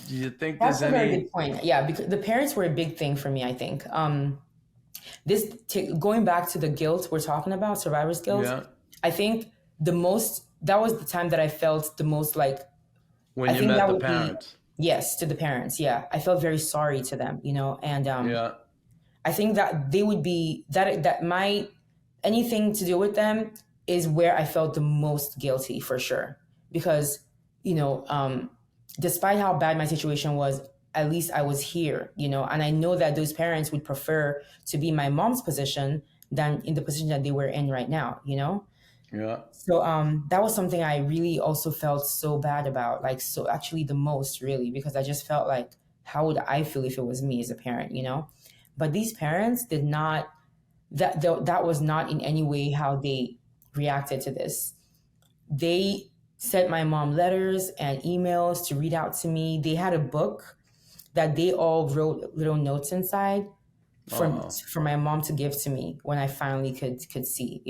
Speaker 1: Do you think
Speaker 3: That's
Speaker 1: there's
Speaker 3: a very
Speaker 1: any?
Speaker 3: good point. Yeah, because the parents were a big thing for me, I think. Going back to the guilt we're talking about, survivor's guilt,
Speaker 1: Yeah.
Speaker 3: I think that was the time that I felt the most like,
Speaker 1: When
Speaker 3: I
Speaker 1: you
Speaker 3: think
Speaker 1: met
Speaker 3: that
Speaker 1: the
Speaker 3: would be,
Speaker 1: parents?
Speaker 3: yes, to the parents. Yeah. I felt very sorry to them, and
Speaker 1: Yeah.
Speaker 3: I think that they would be that my anything to do with them is where I felt the most guilty for sure. Because, despite how bad my situation was, at least I was here, and I know that those parents would prefer to be in my mom's position than in the position that they were in right now,
Speaker 1: Yeah.
Speaker 3: So that was something I really also felt so bad about, like, so actually the most really, because I just felt like, how would I feel if it was me as a parent, But these parents did not, that was not in any way how they reacted to this. They sent my mom letters and emails to read out to me. They had a book that they all wrote little notes inside for my mom to give to me when I finally could see,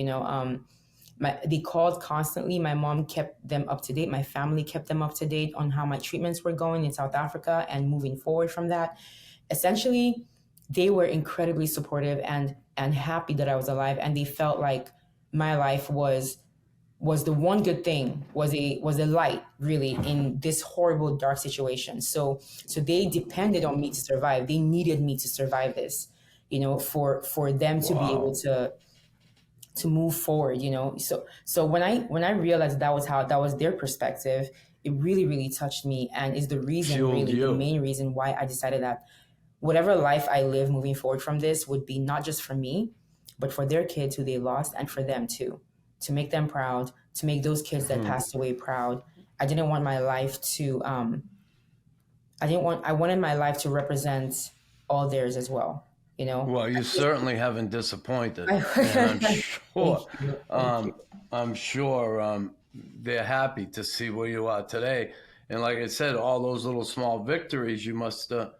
Speaker 3: they called constantly. My mom kept them up to date. My family kept them up to date on how my treatments were going in South Africa and moving forward from that. Essentially, they were incredibly supportive and happy that I was alive, and they felt like my life was the one good thing, was a light really in this horrible dark situation. So they depended on me to survive. They needed me to survive this, for them to be able to move forward, So when I realized that was their perspective, it really, really touched me, and is the reason,
Speaker 1: Fueled
Speaker 3: really
Speaker 1: you.
Speaker 3: the main reason why I decided that whatever life I live moving forward from this would be not just for me, but for their kids who they lost, and for them too, to make them proud, to make those kids that passed away proud. I didn't want my life to, I wanted my life to represent all theirs as well.
Speaker 1: Well, you certainly haven't disappointed, and I'm sure they're happy to see where you are today. And like I said, all those little small victories you must have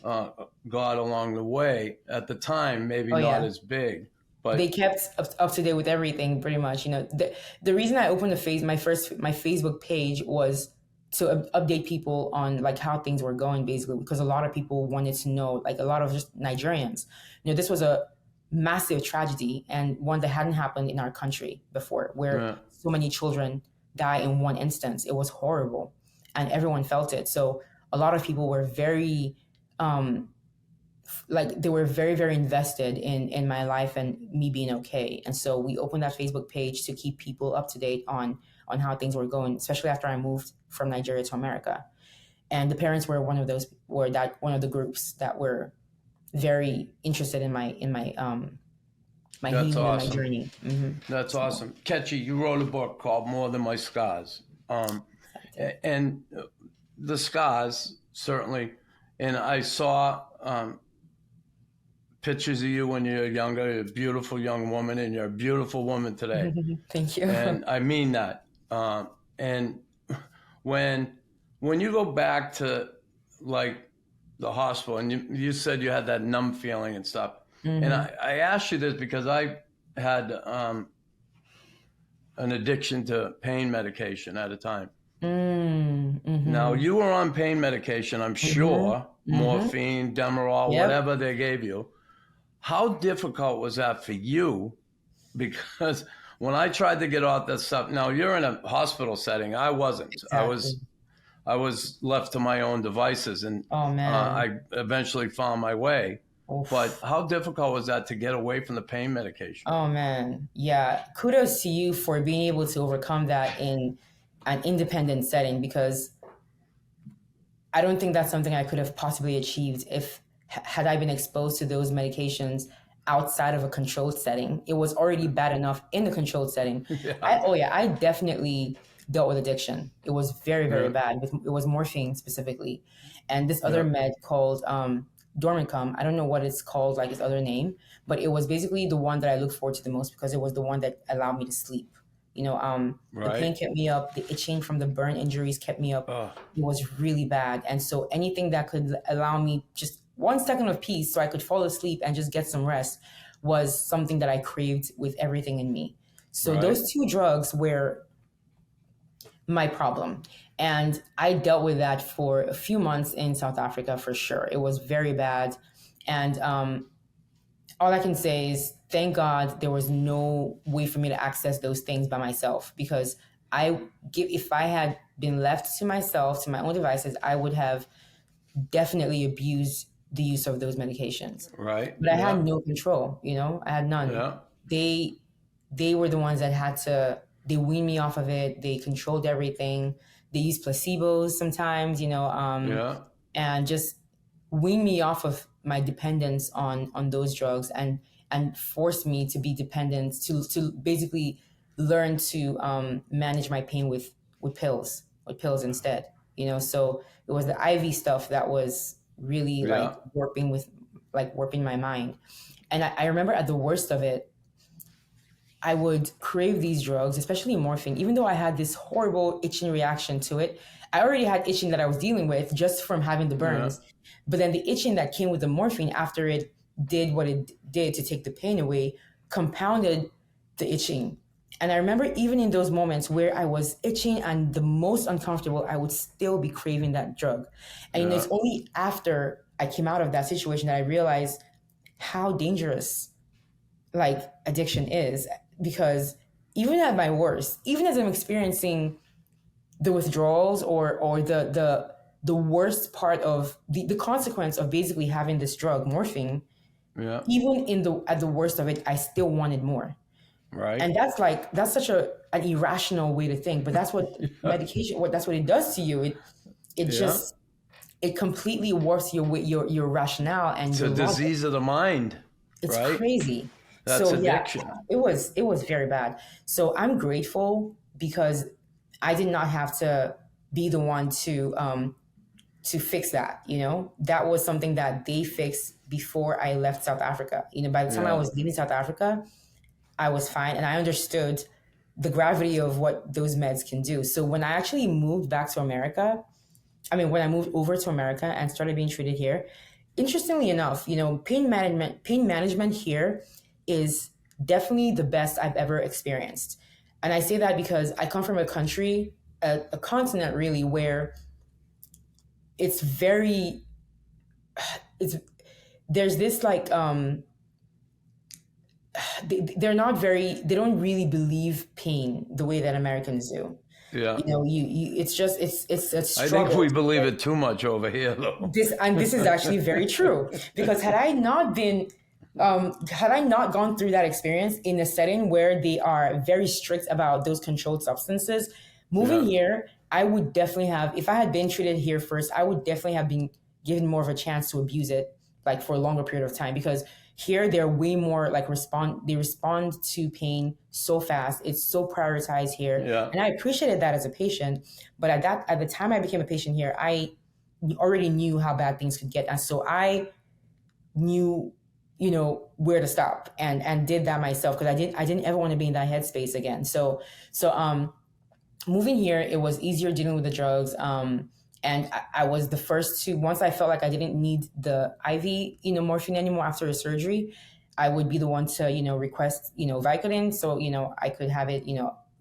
Speaker 1: got along the way. At the time, maybe not as big, but
Speaker 3: they kept up to date with everything, pretty much. The reason I opened my Facebook page was to update people on like how things were going, basically, because a lot of people wanted to know, like a lot of just Nigerians, this was a massive tragedy, and one that hadn't happened in our country before, where so many children die in one instance. It was horrible, and everyone felt it. So a lot of people were very, they were very, very invested in my life and me being okay. And so we opened that Facebook page to keep people up to date on how things were going, especially after I moved from Nigeria to America. And the parents were one of the groups that were very interested in my healing and my journey. Mm-hmm.
Speaker 1: That's awesome. Kechi, you wrote a book called More Than My Scars. And the scars, certainly, and I saw pictures of you when you were younger. You're a beautiful young woman, and you're a beautiful woman today.
Speaker 3: Thank you.
Speaker 1: And I mean that. And when you go back to like the hospital, and you said you had that numb feeling and stuff, and I asked you this because I had an addiction to pain medication at a time. Now, you were on pain medication, I'm sure, morphine, Demerol, whatever they gave you. How difficult was that for you? Because when I tried to get off that stuff, now you're in a hospital setting. I wasn't.
Speaker 3: Exactly.
Speaker 1: I was left to my own devices, and I eventually found my way. Oof. But how difficult was that to get away from the pain medication?
Speaker 3: Oh, man. Yeah. Kudos to you for being able to overcome that in an independent setting, because I don't think that's something I could have possibly achieved had I been exposed to those medications outside of a controlled setting. It was already bad enough in the controlled setting. I definitely dealt with addiction. It was very, very bad. It was morphine specifically. And this other med called Dormicum, I don't know what it's called, like its other name, but it was basically the one that I looked forward to the most, because it was the one that allowed me to sleep. The pain kept me up. The itching from the burn injuries kept me up. It was really bad. And so anything that could allow me just 1 second of peace so I could fall asleep and just get some rest was something that I craved with everything in me. So
Speaker 1: Right.
Speaker 3: those two drugs were my problem. And I dealt with that for a few months in South Africa for sure. It was very bad. And all I can say is thank God there was no way for me to access those things by myself, because if I had been left to myself, to my own devices, I would have definitely abused the use of those medications.
Speaker 1: Right.
Speaker 3: But I had no control, I had none.
Speaker 1: Yeah.
Speaker 3: They were the ones that they weaned me off of it. They controlled everything. They used placebos sometimes, and just wean me off of my dependence on those drugs and forced me to be dependent, to basically learn to manage my pain with pills instead. So it was the IV stuff that was really like warping my mind. And I remember at the worst of it, I would crave these drugs, especially morphine, even though I had this horrible itching reaction to it. I already had itching that I was dealing with just from having the burns. Yeah. But then the itching that came with the morphine after it did what it did to take the pain away compounded the itching. And I remember even in those moments where I was itching and the most uncomfortable, I would still be craving that drug. And it's only after I came out of that situation that I realized how dangerous addiction is. Because even at my worst, even as I'm experiencing the withdrawals or the worst part of the consequence of basically having this drug, morphine, even at the worst of it, I still wanted more.
Speaker 1: Right.
Speaker 3: And that's such an irrational way to think, but that's what medication, that's what it does to you. It completely warps your rationale and
Speaker 1: it's a disease of the mind.
Speaker 3: It's
Speaker 1: right?
Speaker 3: Crazy.
Speaker 1: That's addiction.
Speaker 3: It was very bad. So I'm grateful because I did not have to be the one to fix that. That was something that they fixed before I left South Africa. By the time I was leaving South Africa, I was fine, and I understood the gravity of what those meds can do. So when I actually moved back to America, when I moved over to America and started being treated here, interestingly enough, pain management here is definitely the best I've ever experienced. And I say that because I come from a country, a continent really, where there's this they don't really believe pain the way that Americans do.
Speaker 1: Yeah.
Speaker 3: It's a struggle.
Speaker 1: I think we believe it too much over here, though.
Speaker 3: This is actually very true, because had I not gone through that experience in a setting where they are very strict about those controlled substances, moving here, I would definitely have, if I had been treated here first, I would definitely have been given more of a chance to abuse it, for a longer period of time, because here they're way more they respond to pain so fast. It's so prioritized here. Yeah. And I appreciated that as a patient, but at the time I became a patient here, I already knew how bad things could get. And so I knew, where to stop and did that myself, because I didn't ever want to be in that headspace again. So moving here, it was easier dealing with the drugs. And I was the first to, once I felt like I didn't need the IV, morphine anymore after a surgery, I would be the one to, request, Vicodin. So, I could have it,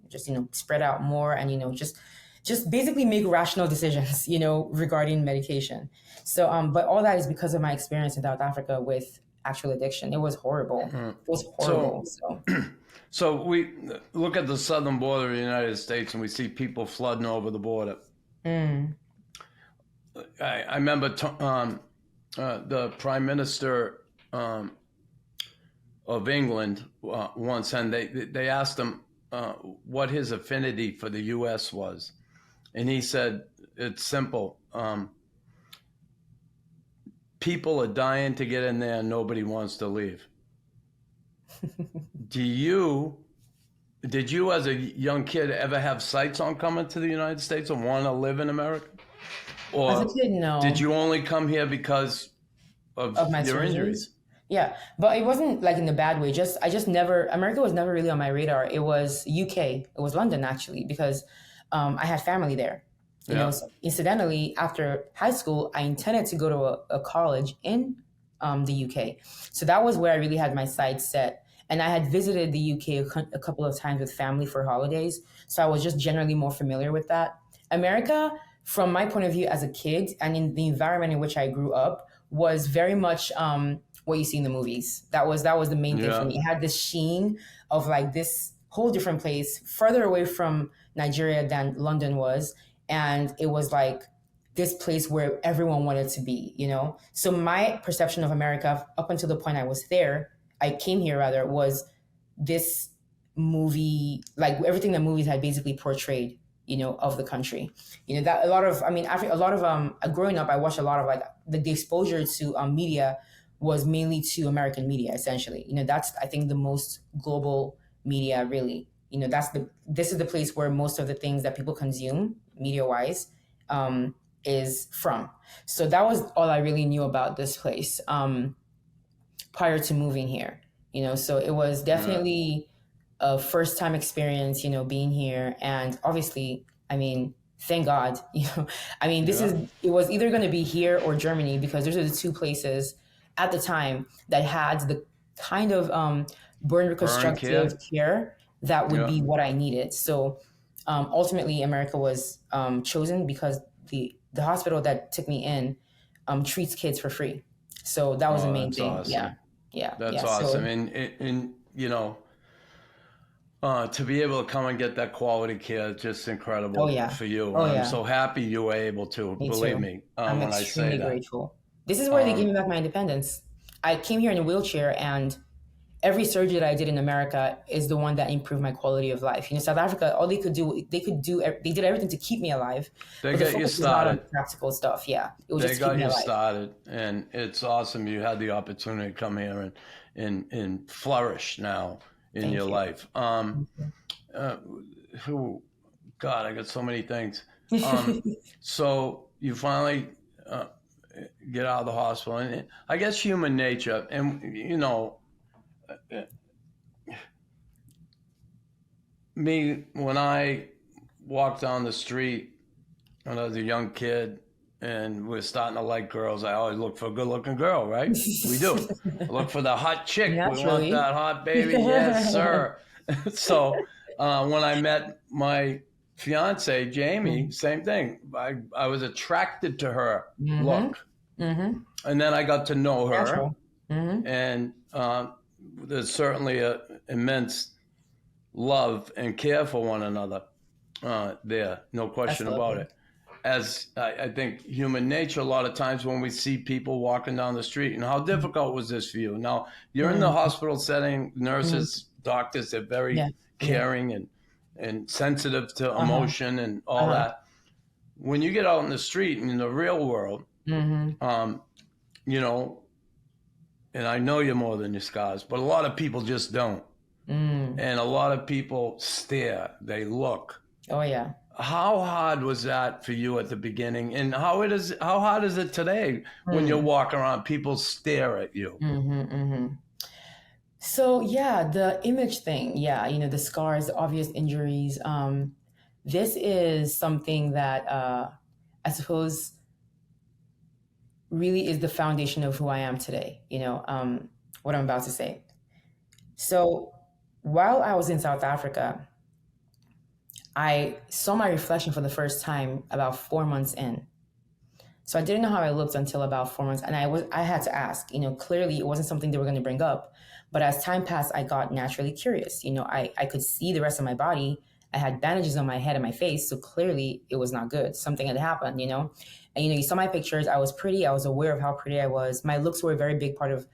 Speaker 3: just, spread out more and, just basically make rational decisions, regarding medication. So, but all that is because of my experience in South Africa with actual addiction. It was horrible. Mm-hmm. It was horrible.
Speaker 1: So we look at the southern border of the United States and we see people flooding over the border.
Speaker 3: Mm.
Speaker 1: I remember the Prime Minister of England once, and they asked him what his affinity for the U.S. was. And he said, it's simple. People are dying to get in there and nobody wants to leave. Did you as a young kid ever have sights on coming to the United States and want to live in America? Or
Speaker 3: as a kid, no.
Speaker 1: Did you only come here because of my your injuries?
Speaker 3: Yeah, but it wasn't in a bad way. America was never really on my radar. It was UK. It was London, actually, because I had family there. You know, so incidentally, after high school, I intended to go to a college in the UK. So that was where I really had my sights set. And I had visited the UK a couple of times with family for holidays. So I was just generally more familiar with that. America, from my point of view as a kid and in the environment in which I grew up, was very much what you see in the movies. That was the main thing for me. It had this sheen of like this whole different place, further away from Nigeria than London was. And it was like this place where everyone wanted to be, you know? So my perception of America up until the point I came here rather, was this movie, like everything that movies had basically portrayed, you know, of the country. You know, that a lot of, I mean, after a lot of, growing up, I watched a lot of like the exposure to media was mainly to American media, essentially. You know, that's, I think, the most global media, really. You know, this is the place where most of the things that people consume, media-wise, is from. So that was all I really knew about this place prior to moving here. You know, so it was definitely a first-time experience, you know, being here. And obviously, I mean, thank God, you know, I mean, it was either going to be here or Germany, because those are the two places at the time that had the kind of burn reconstructive care that would be what I needed. So ultimately, America was chosen because the hospital that took me in treats kids for free. So that was the main thing. Awesome. Yeah.
Speaker 1: That's awesome. And you know, to be able to come and get that quality care, just incredible for you. I'm so happy you were able to. Believe me,
Speaker 3: I'm extremely grateful. This is where they gave me back my independence. I came here in a wheelchair, and every surgery that I did in America is the one that improved my quality of life. You know, South Africa, all they did everything to keep me alive.
Speaker 1: They got you started.
Speaker 3: Practical stuff, yeah. It was
Speaker 1: they got you started, and it's awesome. You had the opportunity to come here and flourish now in your life. God, I got so many things. So you finally get out of the hospital, and I guess human nature, and you know. Me, when I walked down the street when I was a young kid and we're starting to like girls, I always look for a good-looking girl, right? We do. Look for the hot chick.
Speaker 3: Naturally.
Speaker 1: We want that hot baby. Yes, sir. So when I met my fiance, Jamie, same thing. I was attracted to her look. And then I got to know her. And there's certainly an immense love and care for one another there, no question about it. As I think human nature, a lot of times when we see people walking down the street, and how difficult was this for you? Now, you're in the hospital setting, nurses, doctors, they're very caring and sensitive to emotion and all that. When you get out in the street and in the real world, you know, and I know you're more than your scars, but a lot of people just don't. And a lot of people stare, they look.
Speaker 3: Oh, yeah.
Speaker 1: How hard was that for you at the beginning? And how hard is it today when you walk around, people stare at you?
Speaker 3: So, yeah, the image thing, you know, the scars, the obvious injuries. This is something that I suppose really is the foundation of who I am today, you know, what I'm about to say. So while I was in South Africa, I saw my reflection for the first time about 4 months in. So I didn't know how I looked until about 4 months. And I had to ask, you know, clearly it wasn't something they were going to bring up. But as time passed, I got naturally curious. You know, I could see the rest of my body. I had bandages on my head and my face. So clearly it was not good. Something had happened, you know. And, you know, you saw my pictures. I was pretty. I was aware of how pretty I was. My looks were a very big part of,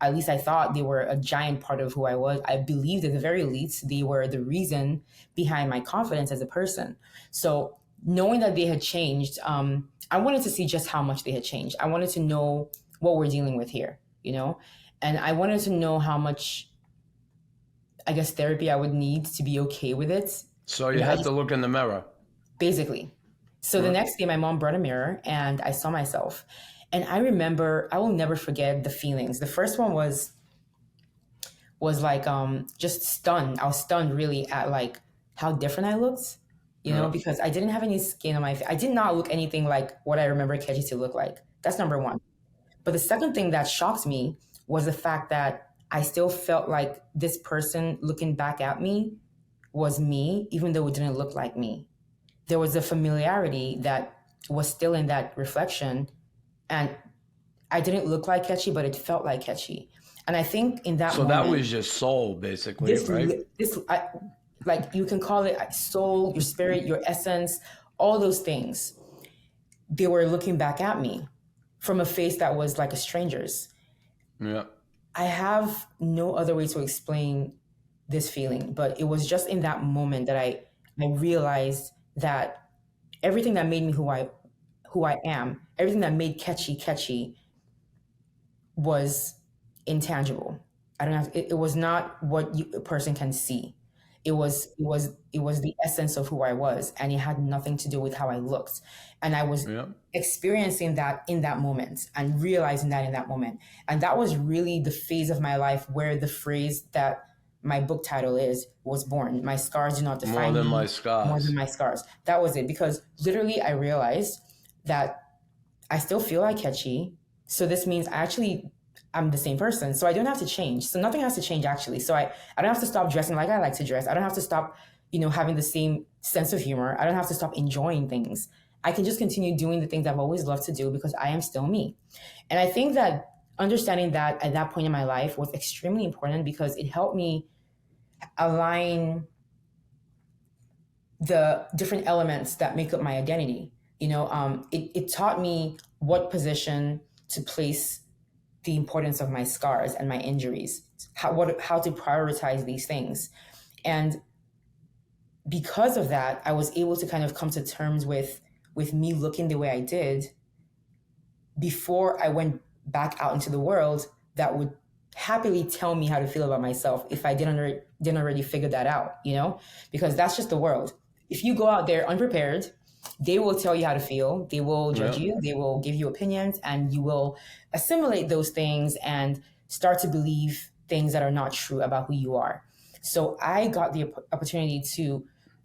Speaker 3: at least I thought they were a giant part of who I was. I believed at the very least they were the reason behind my confidence as a person. So knowing that they had changed, I wanted to see just how much they had changed. I wanted to know what we're dealing with here, you know, and I wanted to know how much, I guess, therapy I would need to be okay with it.
Speaker 1: So you had to look in the mirror. Basically.
Speaker 3: So the next day, my mom brought a mirror and I saw myself. And I remember, I will never forget the feelings. The first one was like just stunned. I was stunned really at like how different I looked, you know, because I didn't have any skin on my face. I did not look anything like what I remember Kechi to look like. That's number one. But the second thing that shocked me was the fact that I still felt like this person looking back at me was me, even though it didn't look like me. There was a familiarity that was still in that reflection. And I didn't look like Kechi, but it felt like Kechi. And I think in that
Speaker 1: so
Speaker 3: moment,
Speaker 1: that was your soul, basically, right?
Speaker 3: Like you can call it soul, your spirit, your essence, all those things. They were looking back at me from a face that was like a stranger's.
Speaker 1: Yeah.
Speaker 3: I have no other way to explain this feeling, but it was just in that moment that I realized that everything that made me who I am, everything that made Kechi was intangible. I don't have it was not what a person can see. It was the essence of who I was, and it had nothing to do with how I looked. And I was experiencing that in that moment and realizing that in that moment. And that was really the phase of my life where the phrase that my book title was born. My scars do not define me.
Speaker 1: More than my scars.
Speaker 3: More than my scars. That was it. Because literally I realized that I still feel like Kechi. So this means I'm the same person. So I don't have to change. So nothing has to change, actually. So I don't have to stop dressing like I like to dress. I don't have to stop, having the same sense of humor. I don't have to stop enjoying things. I can just continue doing the things I've always loved to do because I am still me. And I think that understanding that at that point in my life was extremely important because it helped me align the different elements that make up my identity. It taught me what position to place the importance of my scars and my injuries, how to prioritize these things. And because of that, I was able to kind of come to terms with me looking the way I did before I went back out into the world that would happily tell me how to feel about myself if I didn't already figure that out, because that's just the world. If you go out there unprepared, they will tell you how to feel. They will judge you. They will give you opinions, and you will assimilate those things and start to believe things that are not true about who you are. So I got the opportunity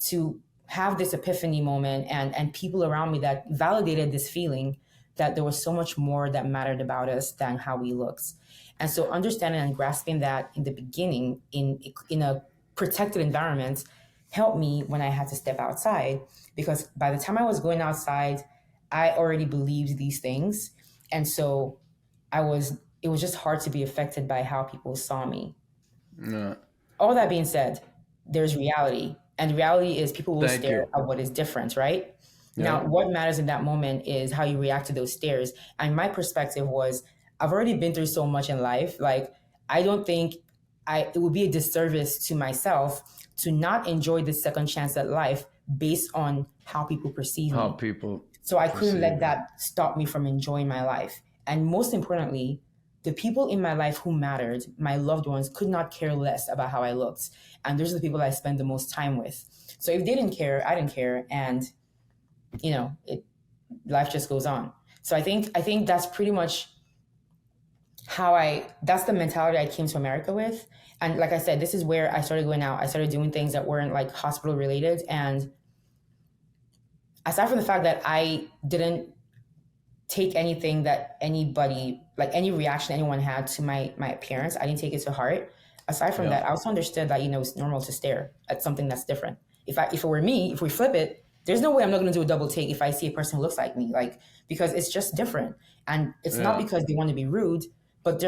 Speaker 3: to have this epiphany moment and people around me that validated this feeling that there was so much more that mattered about us than how we looked. And so understanding and grasping that in the beginning in a protected environment helped me when I had to step outside, because by the time I was going outside, I already believed these things. And so it was just hard to be affected by how people saw me.
Speaker 1: Yeah.
Speaker 3: All that being said, there's reality. And reality is people will stare at what is different, right? Yeah. Now, what matters in that moment is how you react to those stares. And my perspective was, I've already been through so much in life. Like, I don't think it would be a disservice to myself to not enjoy this second chance at life based on how people perceive me. So I couldn't let that stop me from enjoying my life. And most importantly, the people in my life who mattered, my loved ones, could not care less about how I looked. And those are the people I spend the most time with. So if they didn't care, I didn't care. And, life just goes on. So I think that's pretty much that's the mentality I came to America with. And like I said, this is where I started going out. I started doing things that weren't like hospital related. And aside from the fact that I didn't take anything that anybody, like any reaction anyone had to my appearance, I didn't take it to heart. Aside from that, I also understood that, it's normal to stare at something that's different. If it were me, if we flip it, there's no way I'm not going to do a double take if I see a person who looks like me, because it's just different. And it's not because they want to be rude, but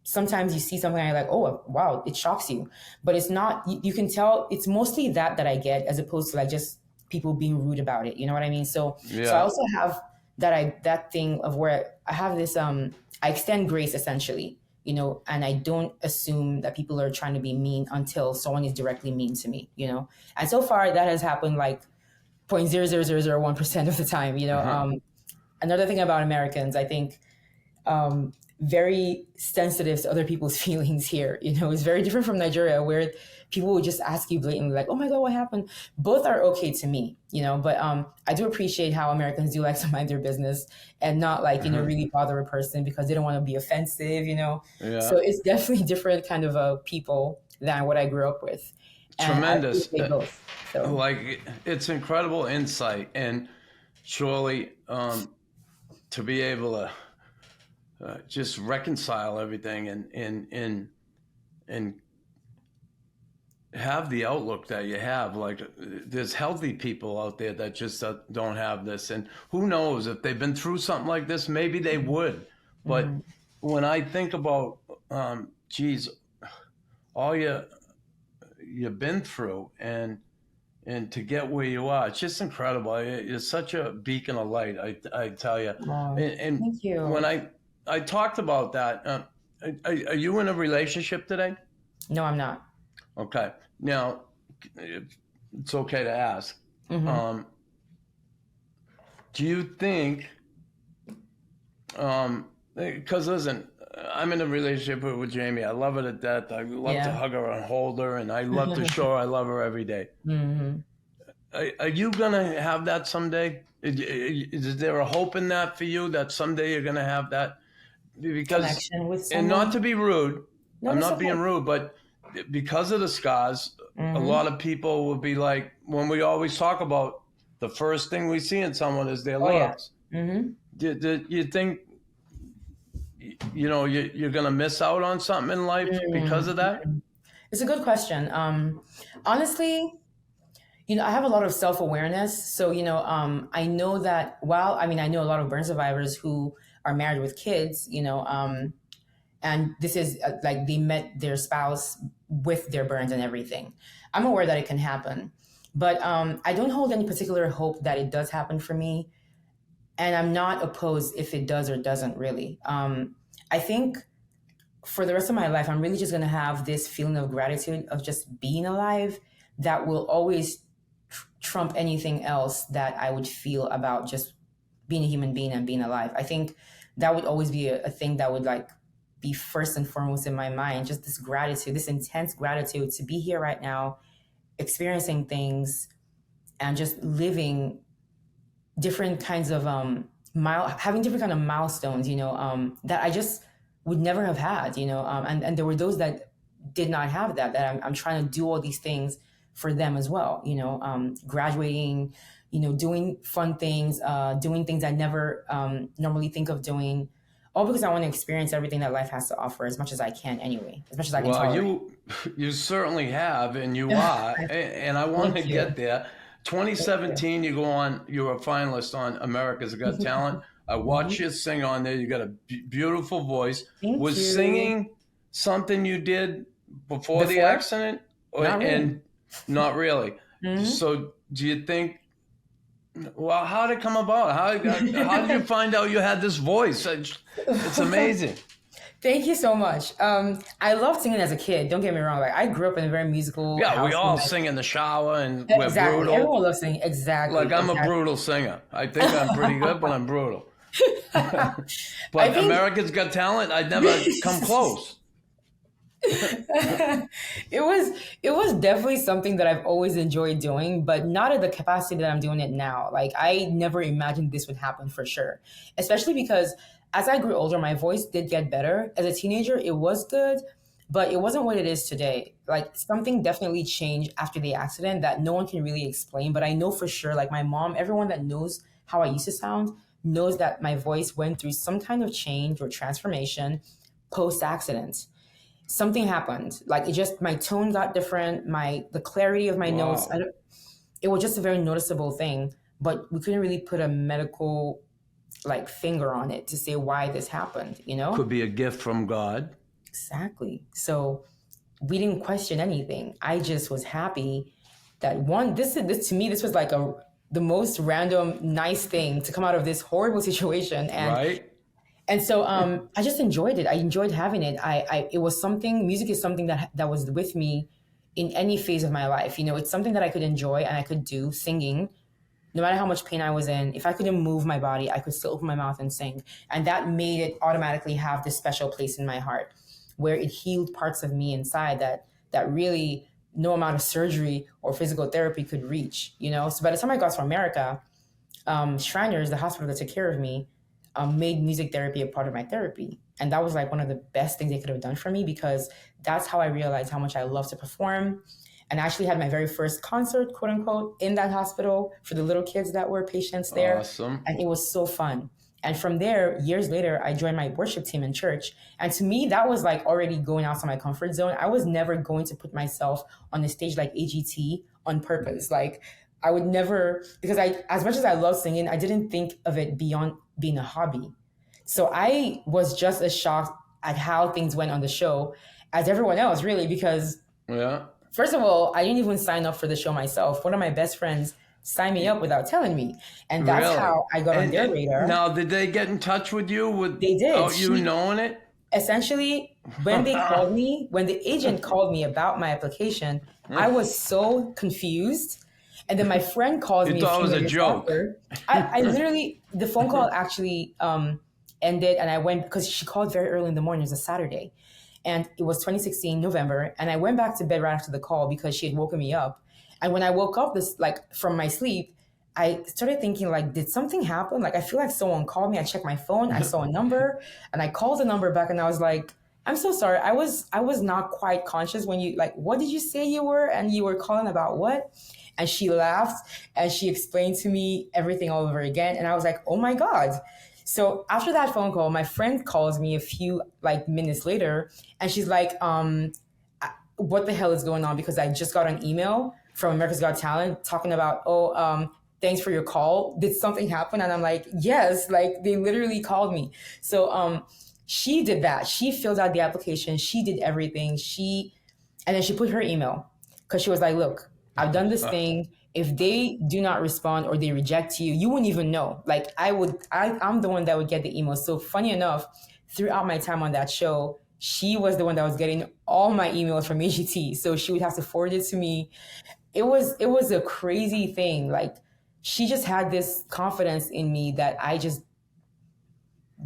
Speaker 3: sometimes you see something and you're like, oh, wow, it shocks you. But it's not, you can tell it's mostly that I get, as opposed to like just people being rude about it. You know what I mean? So I also have that thing of where I have this, I extend grace essentially, and I don't assume that people are trying to be mean until someone is directly mean to me, And so far that has happened like 0.00001% of the time, Another thing about Americans, I think, very sensitive to other people's feelings here. It's very different from Nigeria, where people would just ask you blatantly, like, oh my God, what happened? Both are okay to me, but I do appreciate how Americans do like to mind their business and not like, really bother a person because they don't want to be offensive, So it's definitely different kind of people than what I grew up with.
Speaker 1: Tremendous. Both, so. Like, it's incredible insight, and surely to be able to just reconcile everything and have the outlook that you have. Like, there's healthy people out there that just don't have this, and who knows if they've been through something like this, maybe they would. But when I think about, geez, all you've been through, and to get where you are, it's just incredible. It's such a beacon of light, I tell you.
Speaker 3: Oh,
Speaker 1: And
Speaker 3: thank you.
Speaker 1: when I talked about that, are you in a relationship today?
Speaker 3: No, I'm not.
Speaker 1: Okay. Now, it's okay to ask. Do you think, because listen, I'm in a relationship with Jamie. I love her to death. I love to hug her and hold her, and I love to show her I love her every day. Are you going to have that someday? Is there a hope in that for you, that someday you're going to have that? Because,
Speaker 3: connection with someone?
Speaker 1: and not to be rude,
Speaker 3: No,
Speaker 1: I'm
Speaker 3: it's
Speaker 1: not
Speaker 3: okay.
Speaker 1: being rude, but because of the scars, a lot of people will be like, when we always talk about the first thing we see in someone is their looks. Do you think, you're going to miss out on something in life because of that?
Speaker 3: It's a good question. Honestly, I have a lot of self-awareness. So, I know that I know a lot of burn survivors who are married with kids, and this is like they met their spouse with their burns and everything. I'm aware that it can happen, but I don't hold any particular hope that it does happen for me. And I'm not opposed if it does or doesn't really. I think for the rest of my life, I'm really just going to have this feeling of gratitude of just being alive that will always trump anything else that I would feel about just being a human being and being alive. I think that would always be a thing that would be first and foremost in my mind, just this gratitude, this intense gratitude to be here right now, experiencing things and just living different kinds of having different kind of milestones, that I just would never have had, and there were those that did not have that I'm trying to do all these things for them as well, graduating, doing fun things, doing things I never normally think of doing, all because I want to experience everything that life has to offer as much as I can anyway, as much as I can tolerate.
Speaker 1: Well, you certainly have, and you are, and I want to get there. 2017, you're a finalist on America's Got Talent. I watched you sing on there. You got a beautiful voice.
Speaker 3: Thank you.
Speaker 1: Singing something you did before the accident?
Speaker 3: Not really.
Speaker 1: And not really. So do you think, well, how did it come about? How did you find out you had this voice? It's amazing.
Speaker 3: Thank you so much. I loved singing as a kid. Don't get me wrong. I grew up in a very musical
Speaker 1: Yeah,
Speaker 3: house
Speaker 1: we all sing in the shower, and we're
Speaker 3: exactly.
Speaker 1: brutal.
Speaker 3: Everyone loves singing. Exactly.
Speaker 1: I'm a brutal singer. I think I'm pretty good, but I'm brutal. But America's Got Talent, I'd never come close.
Speaker 3: It was definitely something that I've always enjoyed doing, but not at the capacity that I'm doing it now. I never imagined this would happen for sure, especially because as I grew older, my voice did get better. As a teenager, it was good, but it wasn't what it is today. Something definitely changed after the accident that no one can really explain, but I know for sure, my mom, everyone that knows how I used to sound knows that my voice went through some kind of change or transformation post-accident. Something happened. My tone got different. The clarity of my notes. It was just a very noticeable thing, but we couldn't really put a medical finger on it to say why this happened.
Speaker 1: Could be a gift from God.
Speaker 3: Exactly. So we didn't question anything. I just was happy that this to me, this was the most random nice thing to come out of this horrible situation. And
Speaker 1: right.
Speaker 3: And so I just enjoyed it. I enjoyed having it. It was something, music is something that was with me in any phase of my life. It's something that I could enjoy and I could do, singing, no matter how much pain I was in. If I couldn't move my body, I could still open my mouth and sing. And that made it automatically have this special place in my heart where it healed parts of me inside that really no amount of surgery or physical therapy could reach, So by the time I got to America, Shriners, the hospital that took care of me, made music therapy a part of my therapy. And that was one of the best things they could have done for me, because that's how I realized how much I love to perform. And I actually had my very first concert, quote unquote, in that hospital for the little kids that were patients there.
Speaker 1: Awesome.
Speaker 3: And it was so fun. And from there, years later, I joined my worship team in church. And to me, that was like already going outside my comfort zone. I was never going to put myself on a stage like AGT on purpose. Like I would never, because as much as I love singing, I didn't think of it beyond being a hobby. So I was just as shocked at how things went on the show as everyone else, really, because first of all, I didn't even sign up for the show myself. One of my best friends signed me up without telling me. And that's how I got on their radar.
Speaker 1: Now, did they get in touch with you
Speaker 3: they did.
Speaker 1: without you knowing it?
Speaker 3: Essentially, when they called me, when the agent called me about my application, I was so confused. And then my friend calls me.
Speaker 1: You thought it was a joke.
Speaker 3: I literally, the phone call actually ended, and I went, because she called very early in the morning. It was a Saturday. And it was 2016, November. And I went back to bed right after the call because she had woken me up. And when I woke up from my sleep, I started thinking, like, did something happen? Like, I feel like someone called me. I checked my phone. I saw a number, and I called the number back, and I was like, I'm so sorry. I was not quite conscious when you, like, what did you say you were? And you were calling about what? And she laughed, and she explained to me everything all over again. And I was like, oh my God. So after that phone call, my friend calls me a few minutes later, and she's like, what the hell is going on? Because I just got an email from America's Got Talent talking about, thanks for your call. Did something happen? And I'm like, yes, like they literally called me. So she did that. She filled out the application. She did everything. And then she put her email, because she was like, look, I've done this thing. If they do not respond or they reject you, you wouldn't even know. Like I'm the one that would get the email. So funny enough, throughout my time on that show, she was the one that was getting all my emails from AGT. So she would have to forward it to me. It was a crazy thing. Like, she just had this confidence in me that I just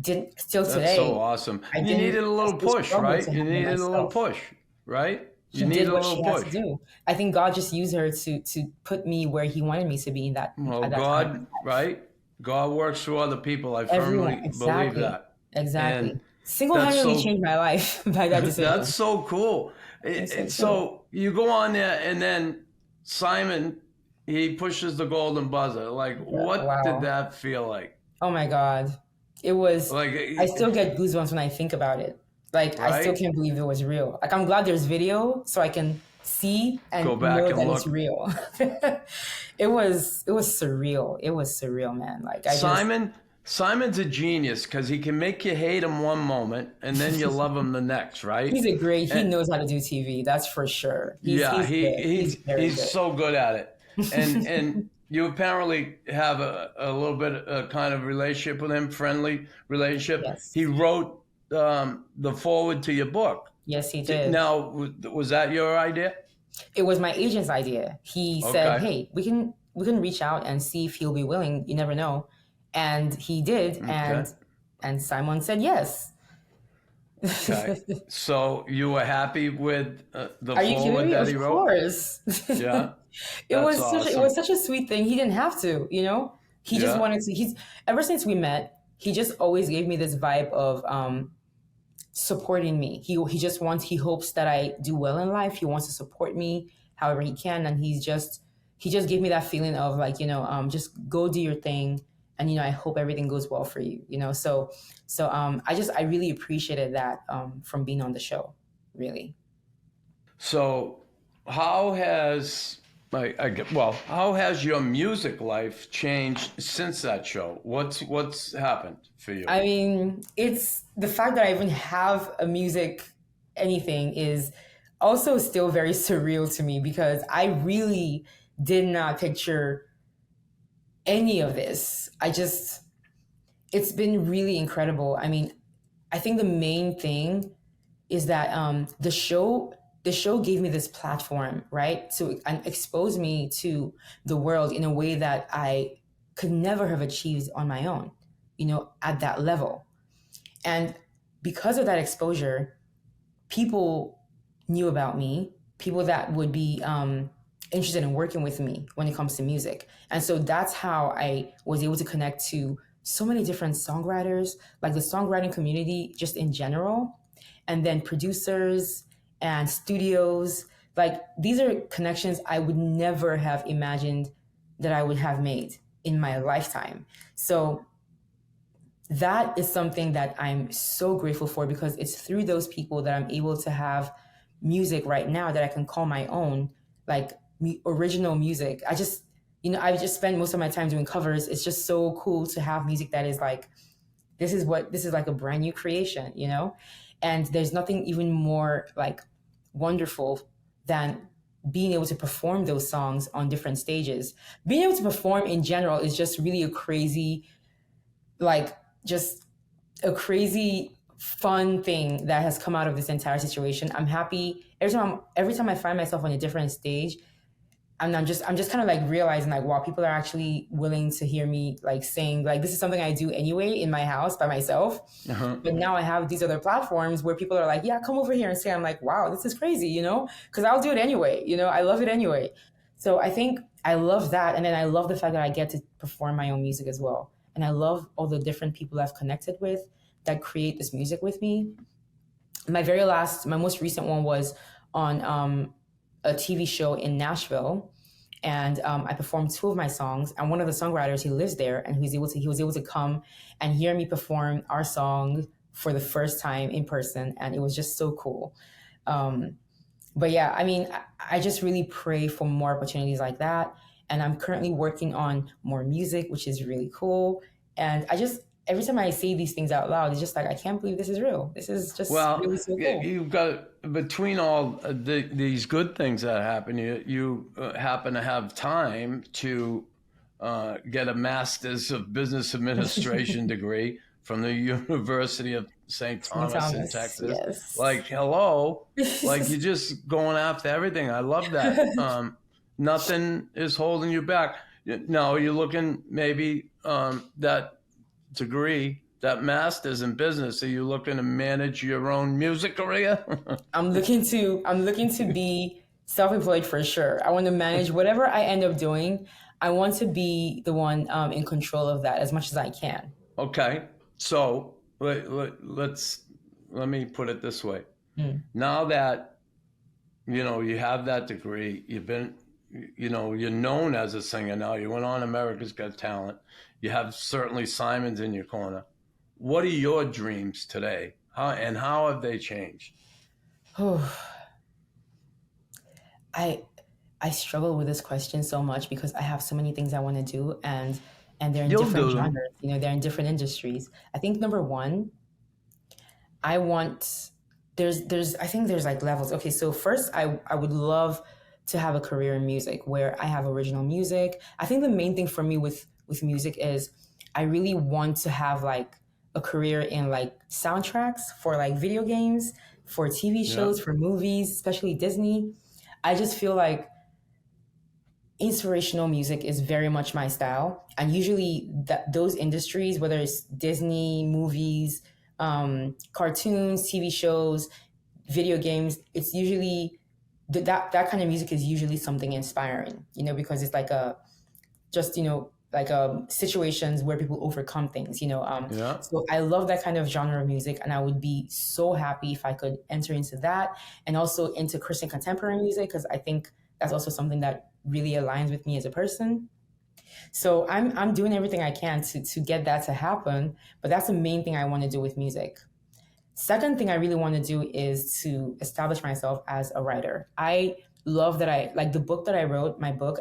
Speaker 3: didn't still today.
Speaker 1: That's so awesome. You needed a little push, right? You needed a little push, right? You needed a little push.
Speaker 3: I think God just used her to put me where He wanted me to be in that.
Speaker 1: Well, God, time. Right? God works through other people. I firmly believe that.
Speaker 3: Exactly. And single-handedly changed my life by that decision.
Speaker 1: That's so cool. So you go on there, and then Simon, he pushes the golden buzzer. Like, what did that feel like?
Speaker 3: Oh my God. It was, like, I still get goosebumps when I think about it. Like, right? I still can't believe it was real. Like, I'm glad there's video so I can see and go back know and that look. It's real. It was surreal. It was surreal, man. Like,
Speaker 1: Simon's a genius, because he can make you hate him one moment and then you love him the next, right?
Speaker 3: He knows how to do TV. That's for sure. He's
Speaker 1: so good at it. And you apparently have a little bit of kind of relationship with him, friendly relationship.
Speaker 3: Yes.
Speaker 1: He wrote the foreword to your book.
Speaker 3: Yes, he did.
Speaker 1: Now, was that your idea?
Speaker 3: It was my agent's idea. He said, hey, we can reach out and see if he'll be willing. You never know. And he did. Okay. And Simon said yes.
Speaker 1: Okay. So you were happy with the foreword that he wrote?
Speaker 3: Of course.
Speaker 1: Yeah.
Speaker 3: It was such a sweet thing. He didn't have to, you know? He just wanted to. Ever since we met, he just always gave me this vibe of supporting me. He hopes that I do well in life. He wants to support me however he can. And he just gave me that feeling of, like, just go do your thing. And, I hope everything goes well for you, So I really appreciated that from being on the show, really.
Speaker 1: So how has your music life changed since that show? What's happened for you?
Speaker 3: I mean, it's the fact that I even have a music anything is also still very surreal to me, because I really did not picture any of this. It's been really incredible. I mean, I think the main thing is that the show gave me this platform, right? To expose me to the world in a way that I could never have achieved on my own, at that level. And because of that exposure, people knew about me, people that would be interested in working with me when it comes to music. And so that's how I was able to connect to so many different songwriters, like the songwriting community just in general, and then producers and studios. Like, these are connections I would never have imagined that I would have made in my lifetime. So that is something that I'm so grateful for, because it's through those people that I'm able to have music right now that I can call my own, like original music. I just spend most of my time doing covers. It's just so cool to have music that is like, this is like a brand new creation, And there's nothing even more like wonderful than being able to perform those songs on different stages. Being able to perform in general is just really a crazy, like, just a crazy fun thing that has come out of this entire situation. I'm happy every time I find myself on a different stage, and I'm just kind of like realizing like, wow, people are actually willing to hear me like saying like, this is something I do anyway in my house by myself. But now I have these other platforms where people are like, yeah, come over here and say. I'm like, wow, this is crazy, because I'll do it anyway. I love it anyway. So I think I love that. And then I love the fact that I get to perform my own music as well. And I love all the different people I've connected with that create this music with me. My most recent one was on a TV show in Nashville, and I performed 2 of my songs. And one of the songwriters, he lives there, and he was able to come and hear me perform our song for the first time in person, and it was just so cool. But yeah, I mean, I just really pray for more opportunities like that. And I'm currently working on more music, which is really cool. And every time I say these things out loud, it's just like, I can't believe this is real. This is just really so cool.
Speaker 1: You've got, between all these good things that happen, you happen to have time to get a master's of business administration degree from the University of St. Thomas in Texas.
Speaker 3: Yes.
Speaker 1: Like, hello, like you're just going after everything. I love that. Nothing is holding you back. No, you're looking maybe that degree, that master's in business. Are you looking to manage your own music career?
Speaker 3: I'm looking to be self-employed for sure. I want to manage whatever I end up doing. I want to be the one in control of that as much as I can.
Speaker 1: Okay, so let me put it this way. Now that you have that degree, you've been, you're known as a singer now. You went on America's Got Talent. You have certainly Simon's in your corner. What are your dreams today? How have they changed?
Speaker 3: I struggle with this question so much because I have so many things I want to do, and they're in different genres. They're in different industries. I think number one, I think there's like levels. Okay, so first I would love to have a career in music where I have original music. I think the main thing for me with music is I really want to have like a career in like soundtracks for like video games, for TV shows, for movies, especially Disney. I just feel like inspirational music is very much my style. And usually those industries, whether it's Disney, movies, cartoons, TV shows, video games, it's usually that kind of music is usually something inspiring, because it's like situations where people overcome things, So I love that kind of genre of music, and I would be so happy if I could enter into that, and also into Christian contemporary music, because I think that's also something that really aligns with me as a person. So I'm doing everything I can to get that to happen, but that's the main thing I want to do with music. Second thing I really want to do is to establish myself as a writer. I love that I like the book that I wrote, my book.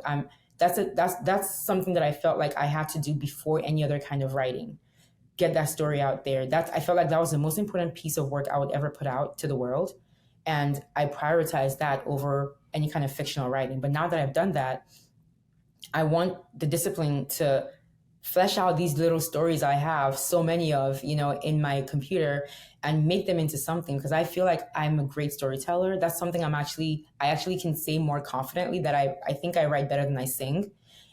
Speaker 3: That's something that I felt like I had to do before any other kind of writing. Get that story out there. I felt like that was the most important piece of work I would ever put out to the world. And I prioritized that over any kind of fictional writing. But now that I've done that, I want the discipline to flesh out these little stories I have, so many of, in my computer, and make them into something, because I feel like I'm a great storyteller. That's something I actually can say more confidently, that I think I write better than I sing.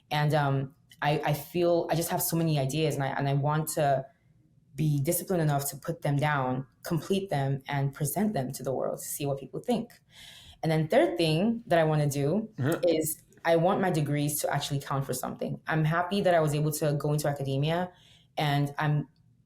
Speaker 3: And I feel I just have so many ideas, and I want to be disciplined enough to put them down, complete them, and present them to the world to see what people think. And then third thing that I want to do is I want my degrees to actually count for something. I'm happy that I was able to go into academia, and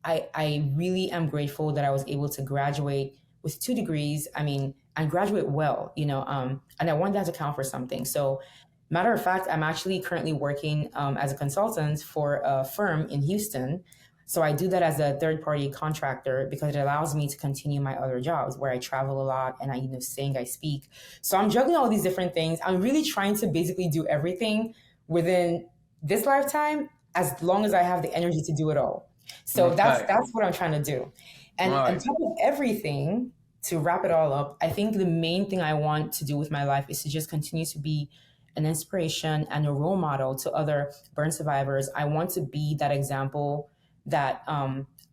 Speaker 3: I really am grateful that I was able to graduate with 2 degrees. I mean, and graduate well, and I want that to count for something. So matter of fact, I'm actually currently working as a consultant for a firm in Houston. So I do that as a third-party contractor because it allows me to continue my other jobs where I travel a lot and I, sing, I speak. So I'm juggling all these different things. I'm really trying to basically do everything within this lifetime as long as I have the energy to do it all. So that's what I'm trying to do. And on top of everything, to wrap it all up, I think the main thing I want to do with my life is to just continue to be an inspiration and a role model to other burn survivors. I want to be that example that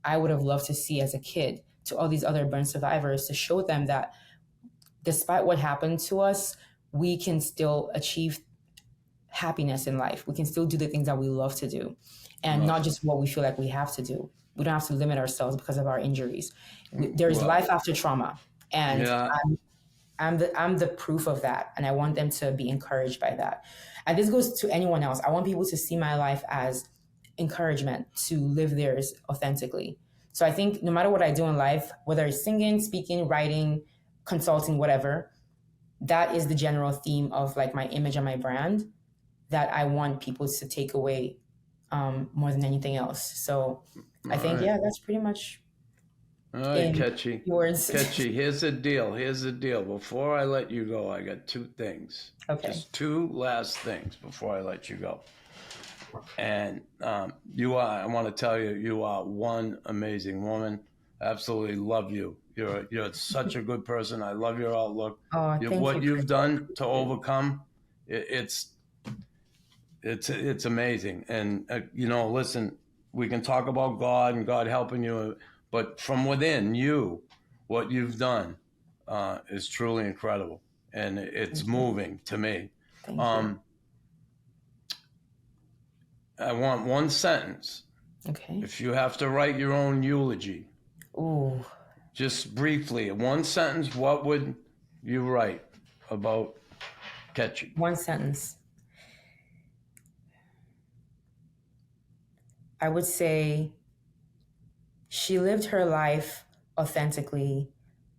Speaker 3: I would have loved to see as a kid to all these other burn survivors, to show them that despite what happened to us, we can still achieve happiness in life. We can still do the things that we love to do and not just what we feel like we have to do. We don't have to limit ourselves because of our injuries. There's life after trauma. And I'm the proof of that. And I want them to be encouraged by that. And this goes to anyone else. I want people to see my life as encouragement to live theirs authentically. So I think no matter what I do in life, whether it's singing, speaking, writing, consulting, whatever, that is the general theme of like my image and my brand that I want people to take away more than anything else. So I think, that's pretty much.
Speaker 1: All right, Kechi.
Speaker 3: Yours.
Speaker 1: Kechi, here's the deal. Before I let you go, I got two things.
Speaker 3: Okay.
Speaker 1: Just two last things before I let you go. And I want to tell you, you are one amazing woman. Absolutely love you. You're such a good person. I love your outlook. What you've done to overcome, it's amazing. And listen, we can talk about God and God helping you, but from within you, what you've done is truly incredible, and it's moving to me.
Speaker 3: Thank you.
Speaker 1: I want one sentence.
Speaker 3: Okay.
Speaker 1: If you have to write your own eulogy, just briefly, one sentence, what would you write about Kechi?
Speaker 3: One sentence. I would say she lived her life authentically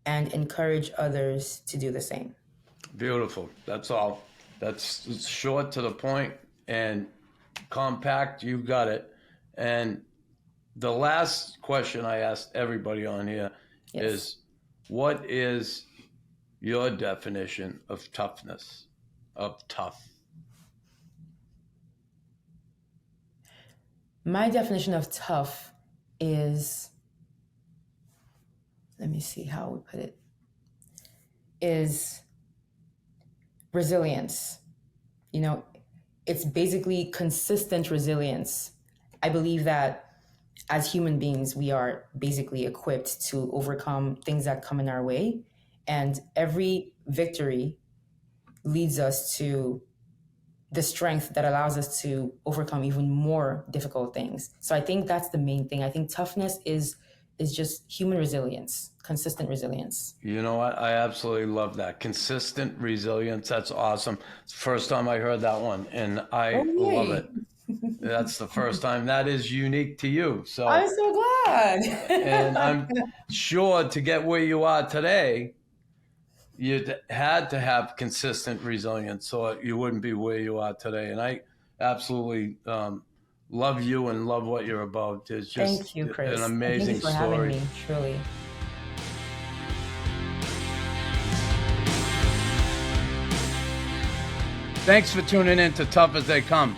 Speaker 3: and encouraged others to do the same. Beautiful.
Speaker 1: That's all. That's short, to the point, and compact. You got it. And the last question I asked everybody on here is, what is your definition of toughness, of tough?
Speaker 3: My definition of tough is, let me see how we put it, is resilience. It's basically consistent resilience. I believe that as human beings, we are basically equipped to overcome things that come in our way. And every victory leads us to the strength that allows us to overcome even more difficult things. So I think that's the main thing. I think toughness is just human resilience, consistent resilience.
Speaker 1: You know what? I absolutely love that. Consistent resilience. That's awesome. It's the first time I heard that one, and I love it. That's the first time. That is unique to you. So
Speaker 3: I'm so glad.
Speaker 1: And I'm sure to get where you are today, you had to have consistent resilience so you wouldn't be where you are today. And I absolutely love you and love what you're about. It's just
Speaker 3: Thank you, Chris.
Speaker 1: An amazing
Speaker 3: Thank you for
Speaker 1: story.
Speaker 3: having me, truly.
Speaker 1: Thanks for tuning in to Tough As They Come.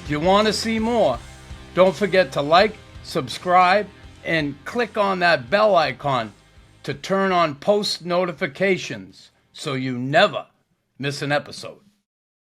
Speaker 1: If you want to see more, don't forget to like, subscribe, and click on that bell icon to turn on post notifications so you never miss an episode.